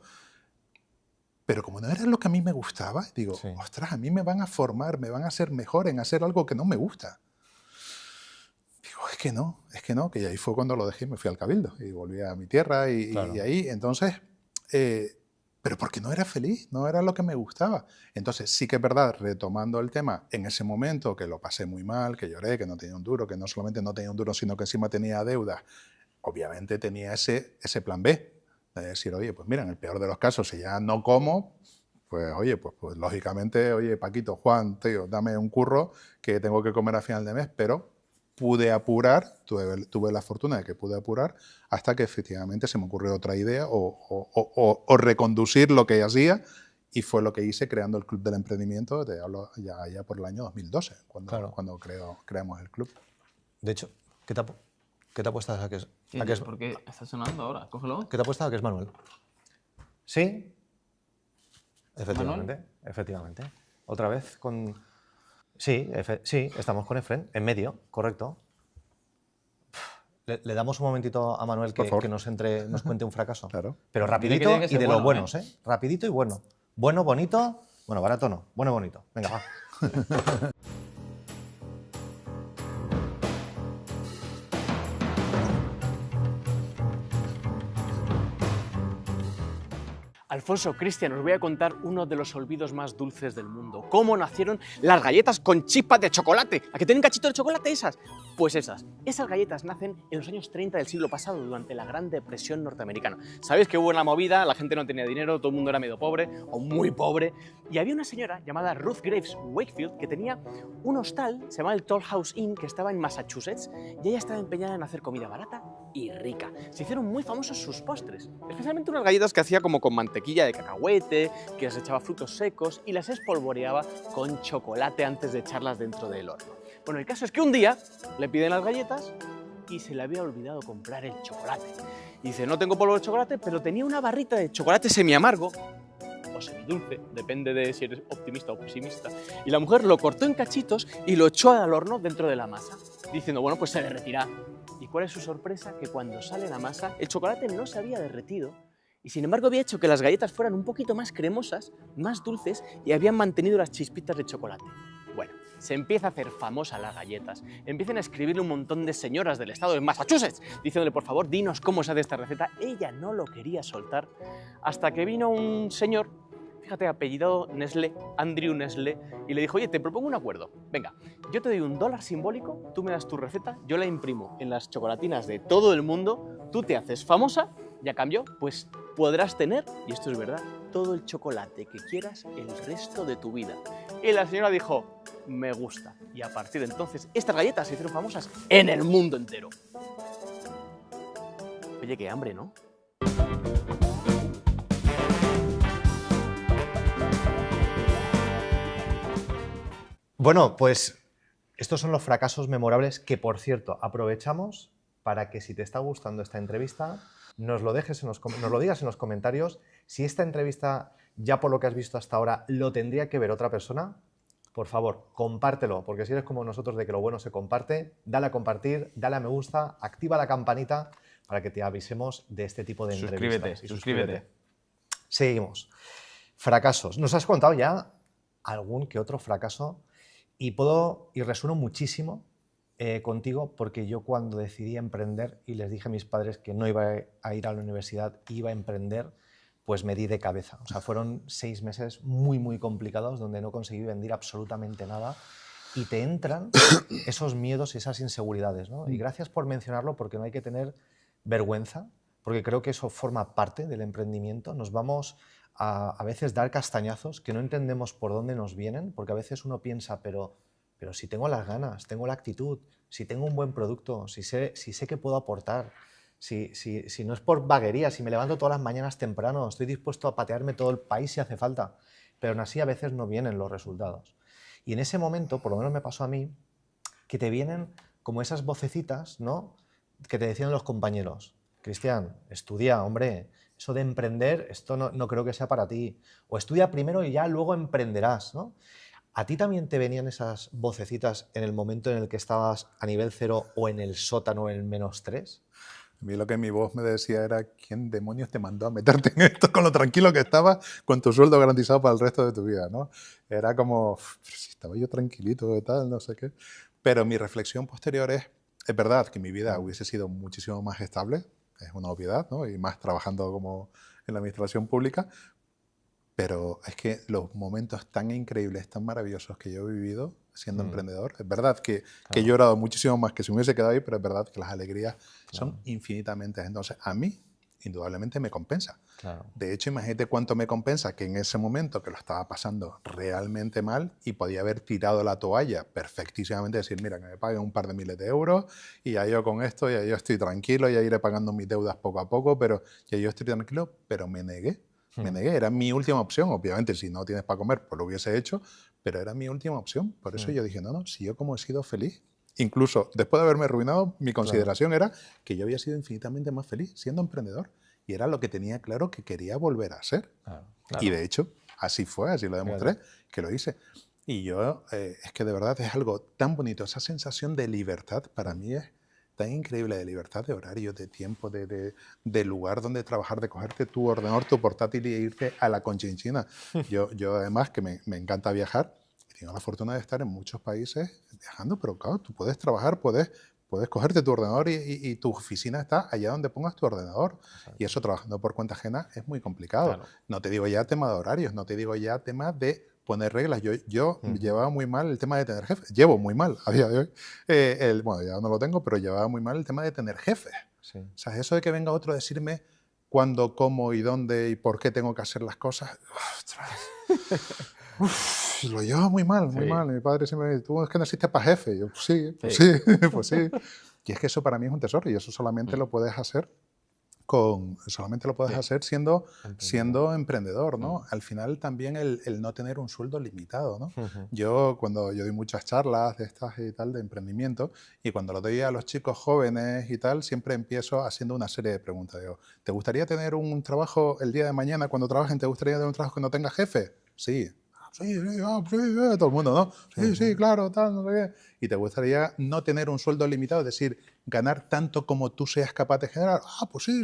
Pero como no era lo que a mí me gustaba, digo, ostras, a mí me van a formar, me van a hacer mejor en hacer algo que no me gusta. Digo, es que no, que ahí fue cuando lo dejé y me fui al Cabildo y volví a mi tierra y ahí, entonces, pero porque no era feliz, no era lo que me gustaba. Entonces, sí que es verdad, retomando el tema, en ese momento que lo pasé muy mal, que lloré, que no tenía un duro, que no solamente no tenía un duro, sino que encima tenía deudas, obviamente tenía ese plan B, de decir, oye, pues mira, en el peor de los casos, si ya no como, pues oye, pues lógicamente, oye, Paquito, Juan, tío, dame un curro que tengo que comer a final de mes, pero pude apurar, tuve la fortuna de que pude apurar hasta que efectivamente se me ocurrió otra idea o reconducir lo que hacía, y fue lo que hice creando el Club del Emprendimiento, te hablo ya por el año 2012, cuando creamos el club. De hecho, ¿qué te apuestas a que es? ¿Por qué está sonando ahora? Cógelo. ¿Qué te apuestas a que es Manuel? ¿Sí? Efectivamente, ¿Manuel? Efectivamente. Otra vez con... Sí, estamos con Efren, en medio, correcto. Le damos un momentito a Manuel que nos cuente un fracaso. Claro. Pero rapidito y de los buenos, ¿eh? Rapidito y bueno. Bueno, bonito, bueno, barato no. Bueno, bonito. Venga, va. Alfonso, Cristian, os voy a contar uno de los olvidos más dulces del mundo. ¿Cómo nacieron las galletas con chispas de chocolate? ¿A que tienen cachito de chocolate esas? Pues esas. Esas galletas nacen en los años 30 del siglo pasado, durante la Gran Depresión norteamericana. Sabéis que hubo una movida, la gente no tenía dinero, todo el mundo era medio pobre o muy pobre. Y había una señora llamada Ruth Graves Wakefield que tenía un hostal, se llamaba el Toll House Inn, que estaba en Massachusetts, y ella estaba empeñada en hacer comida barata y rica. Se hicieron muy famosos sus postres, especialmente unas galletas que hacía como con mantequilla de cacahuete, que les echaba frutos secos y las espolvoreaba con chocolate antes de echarlas dentro del horno. Bueno, el caso es que un día le piden las galletas y se le había olvidado comprar el chocolate. Y dice, no tengo polvo de chocolate, pero tenía una barrita de chocolate semiamargo o semidulce, depende de si eres optimista o pesimista. Y la mujer lo cortó en cachitos y lo echó al horno dentro de la masa, diciendo, bueno, pues se derretirá. ¿Y cuál es su sorpresa? Que cuando sale la masa, el chocolate no se había derretido y sin embargo había hecho que las galletas fueran un poquito más cremosas, más dulces y habían mantenido las chispitas de chocolate. Bueno, se empieza a hacer famosa las galletas. Empiezan a escribirle un montón de señoras del estado de Massachusetts diciéndole, por favor, dinos cómo se hace esta receta. Ella no lo quería soltar hasta que vino un señor, fíjate, apellidado Nestlé, Andrew Nestlé, y le dijo, oye, te propongo un acuerdo. Venga, yo te doy $1 simbólico, tú me das tu receta, yo la imprimo en las chocolatinas de todo el mundo, tú te haces famosa y a cambio, pues podrás tener, y esto es verdad, todo el chocolate que quieras el resto de tu vida. Y la señora dijo, me gusta. Y a partir de entonces, estas galletas se hicieron famosas en el mundo entero. Oye, qué hambre, ¿no? Bueno, pues estos son los fracasos memorables que, por cierto, aprovechamos para que si te está gustando esta entrevista, nos lo digas en los comentarios. Si esta entrevista, ya por lo que has visto hasta ahora, lo tendría que ver otra persona, por favor, compártelo, porque si eres como nosotros de que lo bueno se comparte, dale a compartir, dale a me gusta, activa la campanita para que te avisemos de este tipo de entrevistas. Suscríbete. Seguimos. Fracasos. Nos has contado ya algún que otro fracaso y resueno muchísimo contigo porque yo cuando decidí emprender y les dije a mis padres que no iba a ir a la universidad, iba a emprender, pues me di de cabeza. O sea, fueron 6 meses muy, muy complicados donde no conseguí vender absolutamente nada y te entran esos miedos y esas inseguridades, ¿no? Y gracias por mencionarlo porque no hay que tener vergüenza, porque creo que eso forma parte del emprendimiento. Nos vamos a veces dar castañazos que no entendemos por dónde nos vienen, porque a veces uno piensa, pero si tengo las ganas, tengo la actitud, si tengo un buen producto, si sé que puedo aportar, si no es por vaguería, si me levanto todas las mañanas temprano, estoy dispuesto a patearme todo el país si hace falta, pero aún así a veces no vienen los resultados. Y en ese momento, por lo menos me pasó a mí, que te vienen como esas vocecitas, ¿no?, que te decían los compañeros, Cristian, estudia, hombre, eso de emprender, esto no creo que sea para ti, o estudia primero y ya luego emprenderás, ¿no? ¿A ti también te venían esas vocecitas en el momento en el que estabas a nivel 0 o en el sótano en el -3? A mí lo que mi voz me decía era, ¿quién demonios te mandó a meterte en esto con lo tranquilo que estabas, con tu sueldo garantizado para el resto de tu vida, ¿no? Era como, si estaba yo tranquilito y tal, no sé qué. Pero mi reflexión posterior es verdad que mi vida hubiese sido muchísimo más estable, es una obviedad, ¿no? Y más trabajando como en la administración pública, pero es que los momentos tan increíbles, tan maravillosos que yo he vivido siendo emprendedor, es verdad que he llorado muchísimo más que si me hubiese quedado ahí, pero es verdad que las alegrías son infinitas. Entonces, a mí, indudablemente, me compensa. Claro. De hecho, imagínate cuánto me compensa que en ese momento que lo estaba pasando realmente mal y podía haber tirado la toalla perfectísimamente, decir, mira, que me paguen un par de miles de euros y ya yo con esto, ya yo estoy tranquilo, ya iré pagando mis deudas poco a poco, pero ya yo estoy tranquilo, pero me negué. Me negué, era mi última opción. Obviamente, si no tienes para comer, pues lo hubiese hecho, pero era mi última opción. Por eso yo dije, no, si yo como he sido feliz, incluso después de haberme arruinado, mi consideración era que yo había sido infinitamente más feliz siendo emprendedor. Y era lo que tenía claro que quería volver a ser. Claro. Y de hecho, así fue, así lo demostré, que lo hice. Y yo, es que de verdad es algo tan bonito, esa sensación de libertad para mí es tan increíble, de libertad de horario, de tiempo, de lugar donde trabajar, de cogerte tu ordenador, tu portátil y irte a la Conchinchina. Yo además, que me encanta viajar, y tengo la fortuna de estar en muchos países viajando, pero claro, tú puedes trabajar, puedes cogerte tu ordenador y tu oficina está allá donde pongas tu ordenador. Exacto. Y eso trabajando por cuenta ajena es muy complicado. Claro. No te digo ya tema de horarios, no te digo ya tema de poner reglas. Yo llevaba muy mal el tema de tener jefes. Llevo muy mal a día de hoy. Bueno, ya no lo tengo, pero llevaba muy mal el tema de tener jefes. Sí. O sea, eso de que venga otro a decirme cuándo, cómo y dónde y por qué tengo que hacer las cosas. Lo llevaba muy mal, muy mal. Mi padre siempre me dice, tú es que naciste para jefe. Y yo, pues sí, pues sí. Y es que eso para mí es un tesoro y eso solamente lo puedes hacer hacer siendo emprendedor, ¿no? Al final también el no tener un sueldo limitado, ¿no? Yo doy muchas charlas de estas y tal de emprendimiento y cuando lo doy a los chicos jóvenes y tal, siempre empiezo haciendo una serie de preguntas. Digo, ¿te gustaría tener un trabajo el día de mañana cuando trabajen? ¿Te gustaría tener un trabajo que no tenga jefe? Sí. Sí, todo el mundo, ¿no? Sí, claro, tal, no sé qué. ¿Y te gustaría no tener un sueldo limitado? Es decir, ganar tanto como tú seas capaz de generar. Pues sí.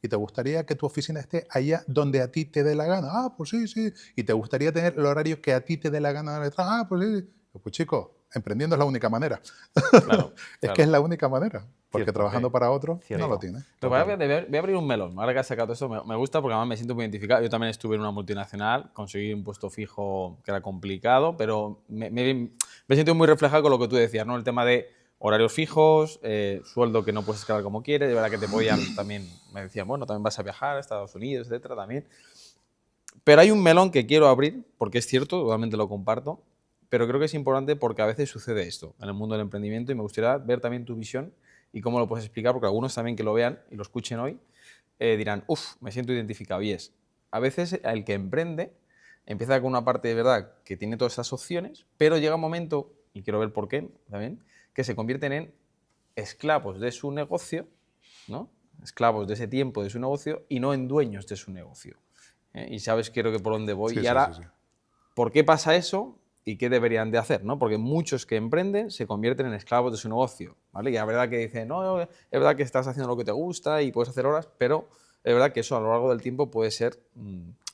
¿Y te gustaría que tu oficina esté allá donde a ti te dé la gana? Pues sí. ¿Y te gustaría tener el horario que a ti te dé la gana de trabajar? Pues sí. Pues chicos, emprendiendo es la única manera. Claro, Es que es la única manera, porque Cierto, trabajando para otro Cierto. no lo tienes. Pero voy a abrir un melón. Ahora que has sacado eso, me gusta porque además me siento muy identificado. Yo también estuve en una multinacional, conseguí un puesto fijo que era complicado, pero me siento muy reflejado con lo que tú decías, ¿no? El tema de horarios fijos, sueldo que no puedes escalar como quieres, de verdad que te podían también, me decían, bueno, también vas a viajar a Estados Unidos, etcétera, también. Pero hay un melón que quiero abrir, porque es cierto, totalmente lo comparto, pero creo que es importante porque a veces sucede esto en el mundo del emprendimiento y me gustaría ver también tu visión y cómo lo puedes explicar, porque algunos también que lo vean y lo escuchen hoy dirán, uff, me siento identificado. Y es, a veces el que emprende empieza con una parte de verdad que tiene todas esas opciones, pero llega un momento, y quiero ver por qué también, que se convierten en esclavos de su negocio, ¿no? Esclavos de ese tiempo de su negocio y no en dueños de su negocio. Y sabes, creo que por dónde voy. Sí, y sí, ahora, sí, sí. ¿por qué pasa eso? ¿Y qué deberían de hacer? ¿No? Porque muchos que emprenden se convierten en esclavos de su negocio, ¿vale? Y la verdad que dicen, no, es verdad que estás haciendo lo que te gusta y puedes hacer horas, pero es verdad que eso a lo largo del tiempo puede ser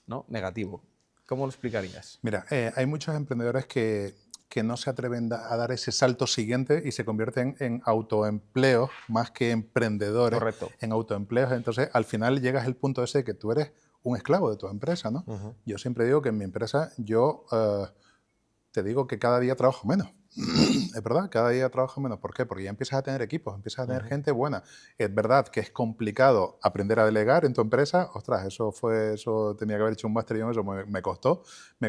¿no? negativo. ¿Cómo lo explicarías? Mira, hay muchos emprendedores que no se atreven a dar ese salto siguiente y se convierten en autoempleos más que emprendedores. Correcto. En autoempleos. Entonces, al final llegas al punto ese de que tú eres un esclavo de tu empresa, ¿no? Yo siempre digo que en mi empresa yo te digo que cada día trabajo menos. Es verdad, cada día trabajo menos. ¿Por qué? Porque ya empiezas a tener equipos, empiezas a tener gente buena. Es verdad que es complicado aprender a delegar en tu empresa. Ostras, eso tenía que haber hecho un máster y eso me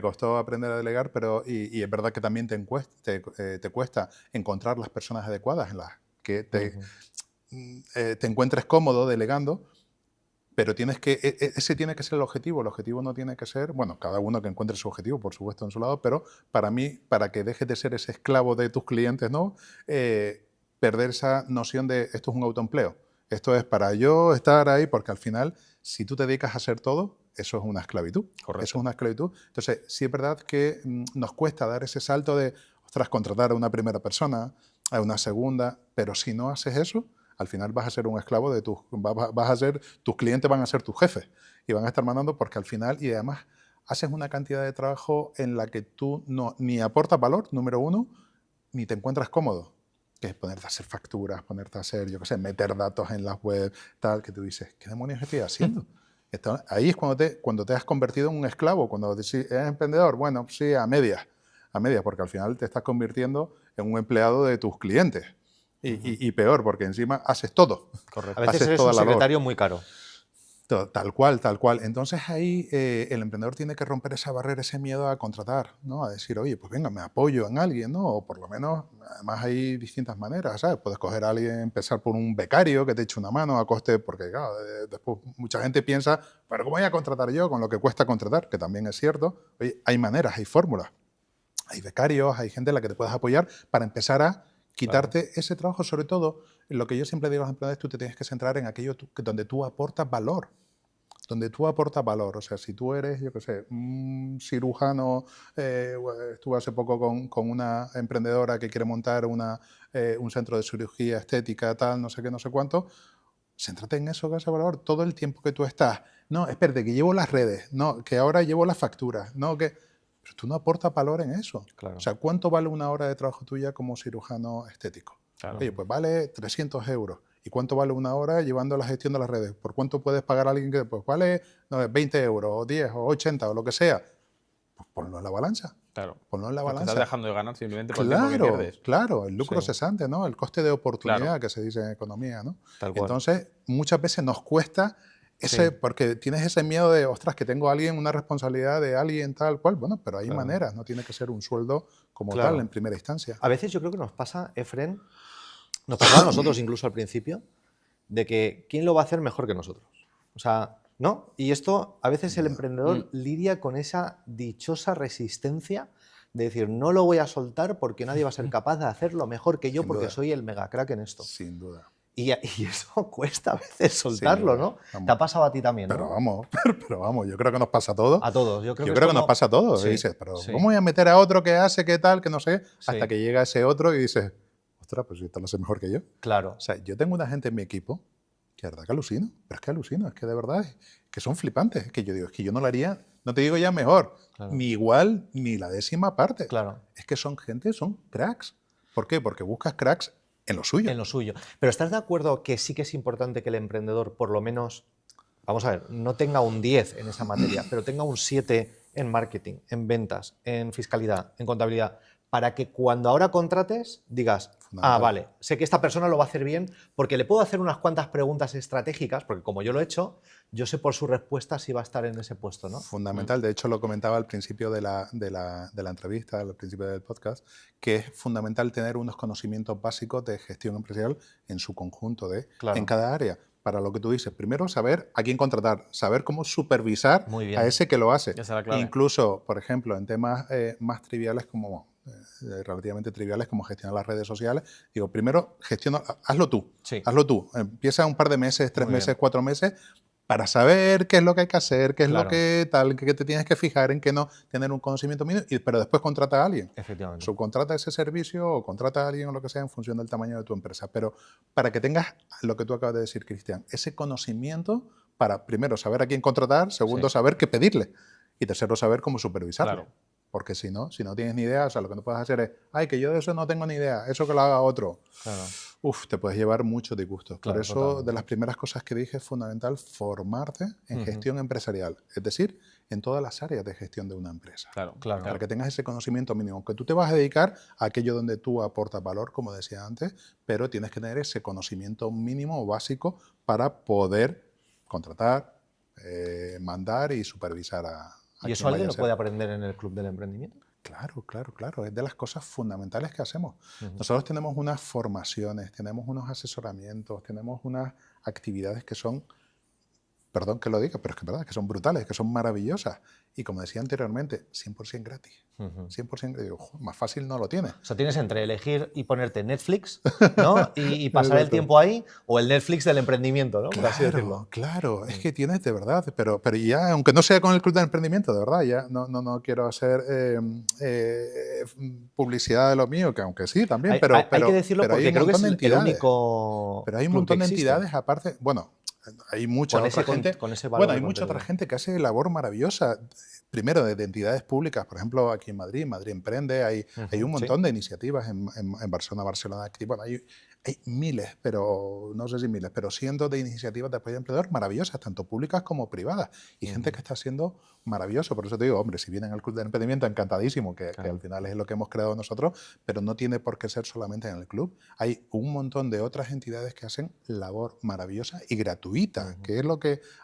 costó aprender a delegar, pero y es verdad que también te cuesta encontrar las personas adecuadas en las que te encuentres cómodo delegando. Pero ese tiene que ser el objetivo. El objetivo no tiene que ser, bueno, cada uno que encuentre su objetivo, por supuesto, en su lado, pero para mí, para que dejes de ser ese esclavo de tus clientes, ¿no? Perder esa noción de esto es un autoempleo. Esto es para yo estar ahí, porque al final, si tú te dedicas a hacer todo, eso es una esclavitud. Correcto. Eso es una esclavitud. Entonces, sí es verdad que nos cuesta dar ese salto de, ostras, contratar a una primera persona, a una segunda, pero si no haces eso, al final vas a ser un esclavo de tus clientes van a ser tus jefes y van a estar mandando porque al final, y además haces una cantidad de trabajo en la que tú ni aportas valor, número uno, ni te encuentras cómodo, que es ponerte a hacer facturas, ponerte a hacer, yo qué sé, meter datos en las web, tal, que tú dices, ¿qué demonios estoy haciendo? Ahí es cuando te has convertido en un esclavo, cuando eres emprendedor, bueno, sí, a medias, porque al final te estás convirtiendo en un empleado de tus clientes. Y peor, porque encima haces todo. Correcto. A veces eres un secretario muy caro. Tal cual. Entonces ahí el emprendedor tiene que romper esa barrera, ese miedo a contratar, ¿no? A decir, oye, pues venga, me apoyo en alguien, ¿no? O por lo menos, además hay distintas maneras, ¿sabes? Puedes coger a alguien, empezar por un becario que te eche una mano a coste, porque claro, después mucha gente piensa, pero ¿cómo voy a contratar yo con lo que cuesta contratar? Que también es cierto. Oye, hay maneras, hay fórmulas. Hay becarios, hay gente en la que te puedes apoyar para empezar a quitarte ese trabajo. Sobre todo, lo que yo siempre digo a los emprendedores, tú te tienes que centrar en aquello donde tú aportas valor. Donde tú aportas valor. O sea, si tú eres, yo qué sé, un cirujano, estuve hace poco con una emprendedora que quiere montar un centro de cirugía estética, tal, no sé qué, no sé cuánto, céntrate en eso, que hace valor. Todo el tiempo que tú estás, no, espérate, que llevo las redes, no, que ahora llevo las facturas, no, que... Pero tú no aportas valor en eso. Claro. O sea, ¿cuánto vale una hora de trabajo tuya como cirujano estético? Claro. Oye, pues vale 300 euros. ¿Y cuánto vale una hora llevando la gestión de las redes? ¿Por cuánto puedes pagar a alguien que pues vale 20 euros, o 10, o 80, o lo que sea? Pues ponlo en la balanza. Claro. Ponlo en la Porque balanza. estás dejando de ganar simplemente por el tiempo que pierdes. Claro, el lucro cesante, ¿no? El coste de oportunidad, Claro, que se dice en economía, ¿no? Tal cual. Entonces, muchas veces nos cuesta Sí. porque tienes ese miedo de, ostras, que tengo a alguien, una responsabilidad de alguien tal cual. Bueno, pero hay Claro. maneras, no tiene que ser un sueldo como Claro. tal en primera instancia. A veces yo creo que nos pasa, Efren, nos pasaba a nosotros incluso al principio, de que ¿quién lo va a hacer mejor que nosotros? O sea, ¿no? Y esto, a veces el emprendedor lidia con esa dichosa resistencia de decir, no lo voy a soltar porque nadie va a ser capaz de hacerlo mejor que yo Sin porque duda. soy el mega crack en esto. Sin duda. Y eso cuesta a veces soltarlo, duda. ¿no? Vamos. Te ha pasado a ti también, ¿no? Pero vamos, yo creo que nos pasa a todos. A todos. Yo creo Yo que, creo es que nos como- pasa a todos. Sí, Y dices, pero sí. ¿cómo voy a meter a otro que hace, qué tal, que no sé? Hasta Sí. que llega ese otro y dices, ostras, pues si esto lo hace mejor que yo. Claro. O sea, yo tengo una gente en mi equipo que de verdad que alucino, pero es que alucino, es que de verdad es que son flipantes. Es que yo digo, es que yo no lo haría No te digo ya mejor, Claro. ni igual ni la 10ª parte. Claro. Es que son cracks. ¿Por qué? Porque buscas cracks en lo suyo. En lo suyo. Pero ¿estás de acuerdo que sí que es importante que el emprendedor por lo menos, vamos a ver, no tenga un 10 en esa materia, pero tenga un 7 en marketing, en ventas, en fiscalidad, en contabilidad, para que cuando ahora contrates digas, vale, sé que esta persona lo va a hacer bien porque le puedo hacer unas cuantas preguntas estratégicas, porque como yo lo he hecho, yo sé por su respuesta si va a estar en ese puesto, ¿no? Fundamental. De hecho, lo comentaba al principio de la entrevista, al principio del podcast, que es fundamental tener unos conocimientos básicos de gestión empresarial en su conjunto, Claro. en cada área. Para lo que tú dices, primero saber a quién contratar, saber cómo supervisar Muy bien. a ese que lo hace. Esa es la clave. Incluso, por ejemplo, en temas más triviales como relativamente triviales como gestionar las redes sociales, digo, primero hazlo tú, Sí. hazlo tú. Empieza un par de meses, 3 Muy meses, bien. 4 meses, para saber qué es lo que hay que hacer, qué es Claro. lo que tal, que te tienes que fijar, en qué no, tener un conocimiento mínimo, pero después contrata a alguien. Efectivamente. Subcontrata ese servicio o contrata a alguien o lo que sea en función del tamaño de tu empresa. Pero para que tengas lo que tú acabas de decir, Cristian, ese conocimiento para, primero, saber a quién contratar, segundo, Sí. saber qué pedirle y tercero, saber cómo supervisarlo. Claro. Porque si no tienes ni idea, o sea, lo que no puedes hacer es, ay, que yo de eso no tengo ni idea, eso que lo haga otro. Claro. Te puedes llevar muchos disgustos. Claro, Por eso, totalmente. de las primeras cosas que dije, es fundamental formarte en gestión empresarial. Es decir, en todas las áreas de gestión de una empresa. Claro. Claro. Para que tengas ese conocimiento mínimo. Aunque tú te vas a dedicar a aquello donde tú aportas valor, como decía antes, pero tienes que tener ese conocimiento mínimo o básico para poder contratar, mandar y supervisar a ¿Y quien eso alguien vaya a lo ser. puede aprender en el Club del Emprendimiento? Claro, claro, claro. Es de las cosas fundamentales que hacemos. Nosotros tenemos unas formaciones, tenemos unos asesoramientos, tenemos unas actividades que son, perdón que lo diga, pero es que es verdad, que son brutales, que son maravillosas. Y como decía anteriormente, 100% gratis. 100% gratis. Ojo, más fácil no lo tienes. O sea, tienes entre elegir y ponerte Netflix, ¿no? y pasar el Exacto. tiempo ahí, o el Netflix del emprendimiento, ¿no? Por así decirlo. Claro, es que tienes de verdad, pero ya, aunque no sea con el Club del Emprendimiento, de verdad, ya no quiero hacer publicidad de lo mío, que aunque sí, también, Hay pero que decirlo pero hay porque un creo que es montón de el entidades. único. Pero hay un club que montón de existe. entidades aparte, bueno, hay mucha Con otra ese gente. con ese valor Bueno, de hay mucha otra contenido. gente que hace labor maravillosa. Primero, de entidades públicas, por ejemplo, aquí en Madrid, Madrid Emprende, hay un montón de iniciativas en Barcelona Active. Bueno, hay miles, pero no sé si miles, pero cientos de iniciativas de apoyo al emprendedor maravillosas, tanto públicas como privadas. Y gente que está haciendo maravilloso. Por eso te digo, hombre, si vienen al Club del Emprendimiento, encantadísimo, que al final es lo que hemos creado nosotros, pero no tiene por qué ser solamente en el club. Hay un montón de otras entidades que hacen labor maravillosa y gratuita, que es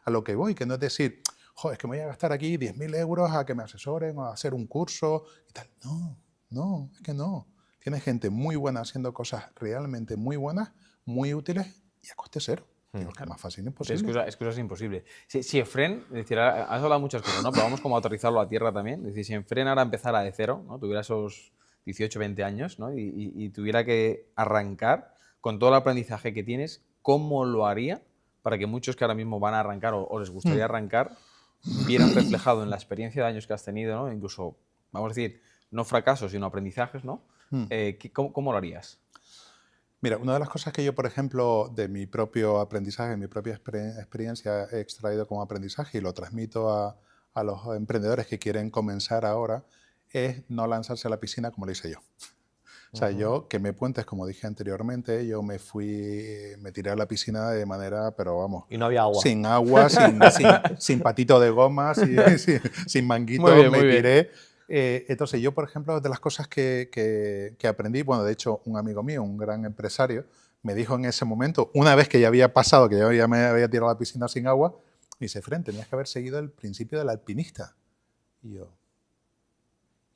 a lo que voy, que no es decir, joder, es que me voy a gastar aquí 10.000 euros a que me asesoren o a hacer un curso y tal. No, es que no. Tiene gente muy buena haciendo cosas realmente muy buenas, muy útiles y a coste cero. Digo, que más fácil imposible. Excusas imposible. Si Efren, es decir, has hablado muchas cosas, ¿no? Pero vamos como a aterrizarlo a tierra también. Es decir, si Efren ahora empezara de cero, ¿no? Tuviera esos 18, 20 años, ¿no? Y tuviera que arrancar con todo el aprendizaje que tienes, ¿cómo lo haría para que muchos que ahora mismo van a arrancar o les gustaría arrancar vieran reflejado en la experiencia de años que has tenido, ¿no? Incluso, vamos a decir, no fracasos, sino aprendizajes, ¿no? ¿Cómo lo harías? Mira, una de las cosas que yo, por ejemplo, de mi propio aprendizaje, mi propia experiencia he extraído como aprendizaje y lo transmito a los emprendedores que quieren comenzar ahora, es no lanzarse a la piscina como lo hice yo. O sea, yo quemé puentes, como dije anteriormente, yo me tiré a la piscina de manera, pero vamos. Y no había agua. Sin agua, sin patito de goma, sin manguito, Muy bien, me muy bien. tiré. Entonces, yo, por ejemplo, de las cosas que aprendí, bueno, de hecho, un amigo mío, un gran empresario, me dijo en ese momento, una vez que ya había pasado, que ya me había tirado a la piscina sin agua, me dice, Fren, tenías que haber seguido el principio del alpinista. Y yo,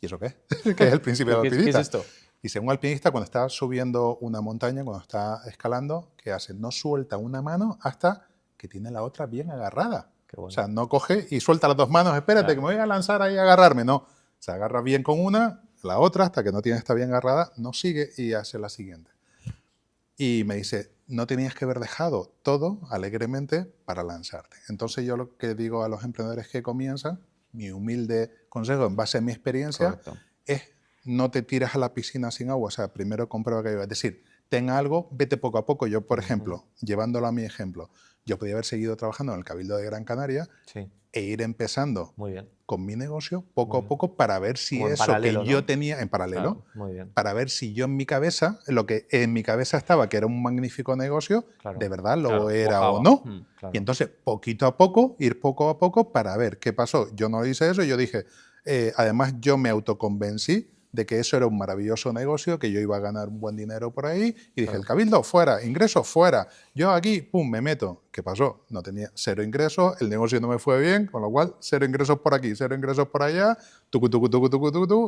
¿y eso qué? ¿Qué es el principio del alpinista? ¿Qué es esto? Dice, un alpinista cuando está subiendo una montaña, cuando está escalando, ¿qué hace? No suelta una mano hasta que tiene la otra bien agarrada. Qué bueno. O sea, no coge y suelta las dos manos, espérate, Claro. que me voy a lanzar ahí a agarrarme. No, se agarra bien con una, la otra, hasta que no tiene esta bien agarrada, no sigue y hace la siguiente. Y me dice, no tenías que haber dejado todo alegremente para lanzarte. Entonces yo lo que digo a los emprendedores que comienzan, mi humilde consejo en base a mi experiencia, Correcto. es no te tiras a la piscina sin agua. O sea, primero comprueba que hay agua. Es decir, ten algo, vete poco a poco. Yo, por ejemplo, llevándolo a mi ejemplo, yo podía haber seguido trabajando en el Cabildo de Gran Canaria Sí, e ir empezando muy bien. con mi negocio poco Muy a bien. poco para ver si Como en eso paralelo, que yo ¿no? tenía en paralelo, Claro, muy bien. para ver si yo en mi cabeza, lo que en mi cabeza estaba, que era un magnífico negocio, Claro. de verdad lo Claro, era cuajaba. o no. Claro. Y entonces, poquito a poco, ir poco a poco para ver qué pasó. Yo no hice eso, yo dije, además yo me autoconvencí de que eso era un maravilloso negocio, que yo iba a ganar un buen dinero por ahí, y dije, el Cabildo, fuera, ingresos, fuera. Yo aquí, pum, me meto. ¿Qué pasó? No tenía 0 ingresos, el negocio no me fue bien, con lo cual, 0 ingresos por aquí, 0 ingresos por allá,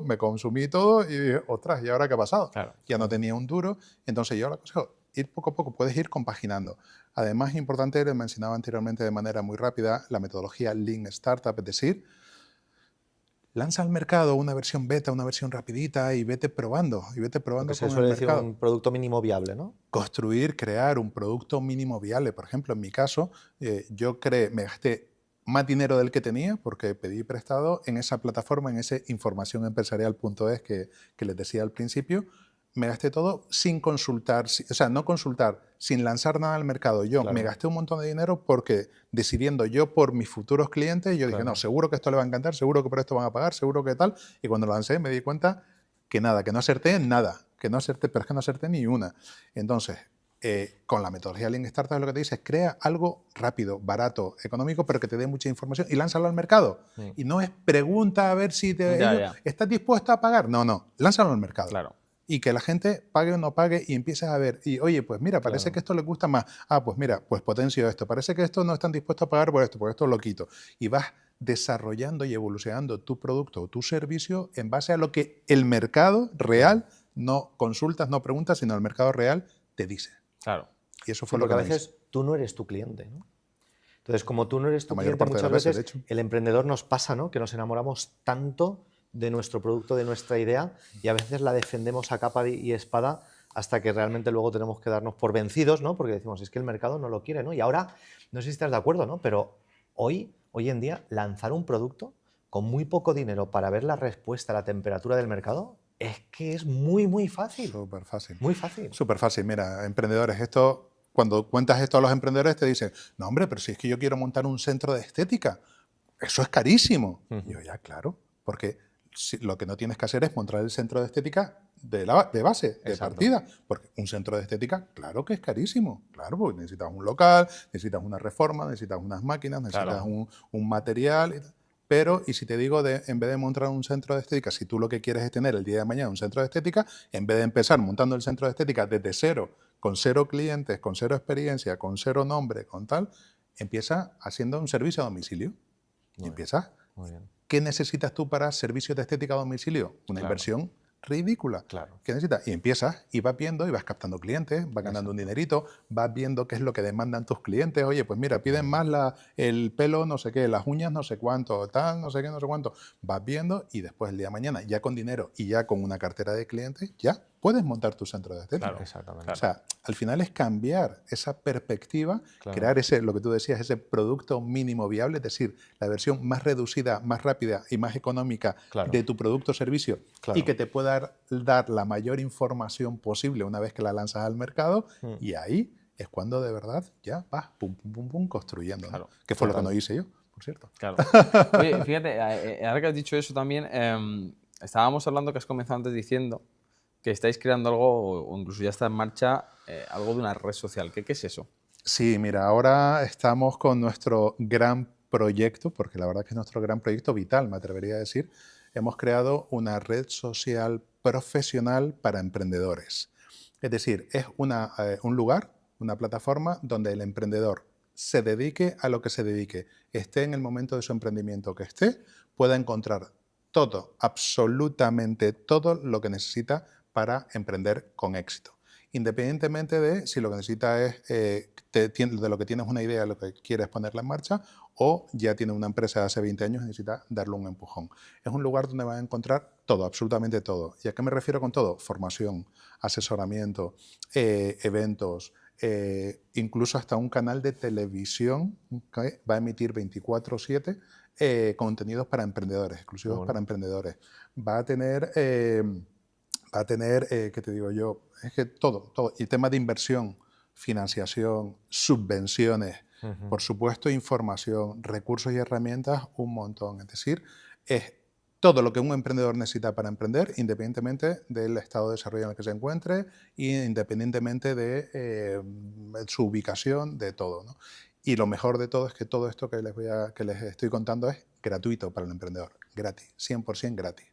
me consumí todo y dije, ostras, ¿y ahora qué ha pasado? Claro. Ya no tenía un duro. Entonces yo le aconsejo, ir poco a poco, puedes ir compaginando. Además, es importante, le mencionaba anteriormente de manera muy rápida, la metodología Lean Startup, es decir, lanza al mercado una versión beta, una versión rapidita y vete probando Lo que con se el suele decir mercado. un producto mínimo viable, ¿no? Construir, crear un producto mínimo viable. Por ejemplo, en mi caso, yo me gasté más dinero del que tenía porque pedí prestado en esa plataforma, en ese informacionempresarial.es que les decía al principio. Me gasté todo sin consultar, o sea, no consultar, sin lanzar nada al mercado. Yo Claro. me gasté un montón de dinero porque decidiendo yo por mis futuros clientes, yo dije, Claro. no, seguro que esto le va a encantar, seguro que por esto van a pagar, seguro que tal. Y cuando lo lancé me di cuenta que nada, que no acerté en nada, pero es que no acerté ni una. Entonces, con la metodología Lean Startup lo que te dice es crea algo rápido, barato, económico, pero que te dé mucha información y lánzalo al mercado. Y no es pregunta a ver si estás dispuesto a pagar. No, lánzalo al mercado. Claro. Y que la gente pague o no pague y empieces a ver. Y oye, pues mira, parece que esto les gusta más. Ah, pues mira, pues potencio esto. Parece que esto no están dispuestos a pagar por esto lo quito. Y vas desarrollando y evolucionando tu producto o tu servicio en base a lo que el mercado real, no consultas, no preguntas, sino el mercado real te dice. Claro. Y eso Sí, fue lo porque que a veces tú no eres tu cliente, ¿no? Entonces, como tú no eres tu La mayor cliente, parte de muchas las veces, veces de hecho. el emprendedor nos pasa, ¿no? Que nos enamoramos tanto de nuestro producto, de nuestra idea, y a veces la defendemos a capa y espada hasta que realmente luego tenemos que darnos por vencidos, ¿no? Porque decimos, es que el mercado no lo quiere, ¿no? Y ahora, no sé si estás de acuerdo, ¿no? Pero hoy en día, lanzar un producto con muy poco dinero para ver la respuesta a la temperatura del mercado es que es muy, muy fácil. Súper fácil. Muy fácil. Súper fácil. Mira, emprendedores, cuando cuentas esto a los emprendedores te dicen, no hombre, pero si es que yo quiero montar un centro de estética, eso es carísimo. Y yo, ya, claro, porque lo que no tienes que hacer es montar el centro de estética de base, de partida. Porque un centro de estética, claro que es carísimo. Claro, porque necesitas un local, necesitas una reforma, necesitas unas máquinas, necesitas un material. Pero, y si te digo, en vez de montar un centro de estética, si tú lo que quieres es tener el día de mañana un centro de estética, en vez de empezar montando el centro de estética desde cero, con 0 clientes, con 0 experiencia, con 0 nombre, con tal, empieza haciendo un servicio a domicilio. Y empiezas. Muy bien. ¿Qué necesitas tú para servicios de estética a domicilio? Una inversión ridícula. Claro. ¿Qué necesitas? Y empiezas y vas viendo y vas captando clientes, vas ganando un dinerito, vas viendo qué es lo que demandan tus clientes. Oye, pues mira, piden más el pelo no sé qué, las uñas no sé cuánto, tal, no sé qué, no sé cuánto. Vas viendo y después el día de mañana, ya con dinero y ya con una cartera de clientes, ya puedes montar tu centro de estética. Claro, exactamente. O sea, al final es cambiar esa perspectiva, crear lo que tú decías, ese producto mínimo viable, es decir, la versión más reducida, más rápida y más económica de tu producto o servicio y que te pueda dar la mayor información posible una vez que la lanzas al mercado y ahí es cuando de verdad ya vas pum, pum, pum, pum, construyendo. ¿No? Que fue lo que no hice yo, por cierto. Claro. Oye, fíjate, ahora que has dicho eso también, estábamos hablando que has comenzado antes diciendo que estáis creando algo, o incluso ya está en marcha, algo de una red social. ¿Qué es eso? Sí, mira, ahora estamos con nuestro gran proyecto, porque la verdad que es nuestro gran proyecto vital, me atrevería a decir. Hemos creado una red social profesional para emprendedores. Es decir, es un lugar, una plataforma donde el emprendedor se dedique a lo que se dedique, esté en el momento de su emprendimiento que esté, pueda encontrar todo, absolutamente todo lo que necesita para emprender con éxito. Independientemente de si lo que necesitas es, de lo que tienes una idea, lo que quieres ponerla en marcha, o ya tienes una empresa de hace 20 años y necesitas darle un empujón. Es un lugar donde vas a encontrar todo, absolutamente todo. ¿Y a qué me refiero con todo? Formación, asesoramiento, eventos, incluso hasta un canal de televisión que va a emitir 24/7 contenidos para emprendedores, exclusivos para emprendedores. Va a tener va a tener, ¿qué te digo yo? Es que todo. Y tema de inversión, financiación, subvenciones, por supuesto, información, recursos y herramientas, un montón. Es decir, es todo lo que un emprendedor necesita para emprender, independientemente del estado de desarrollo en el que se encuentre y independientemente de su ubicación, de todo, ¿no? Y lo mejor de todo es que todo esto que les estoy contando es gratuito para el emprendedor, gratis, 100% gratis.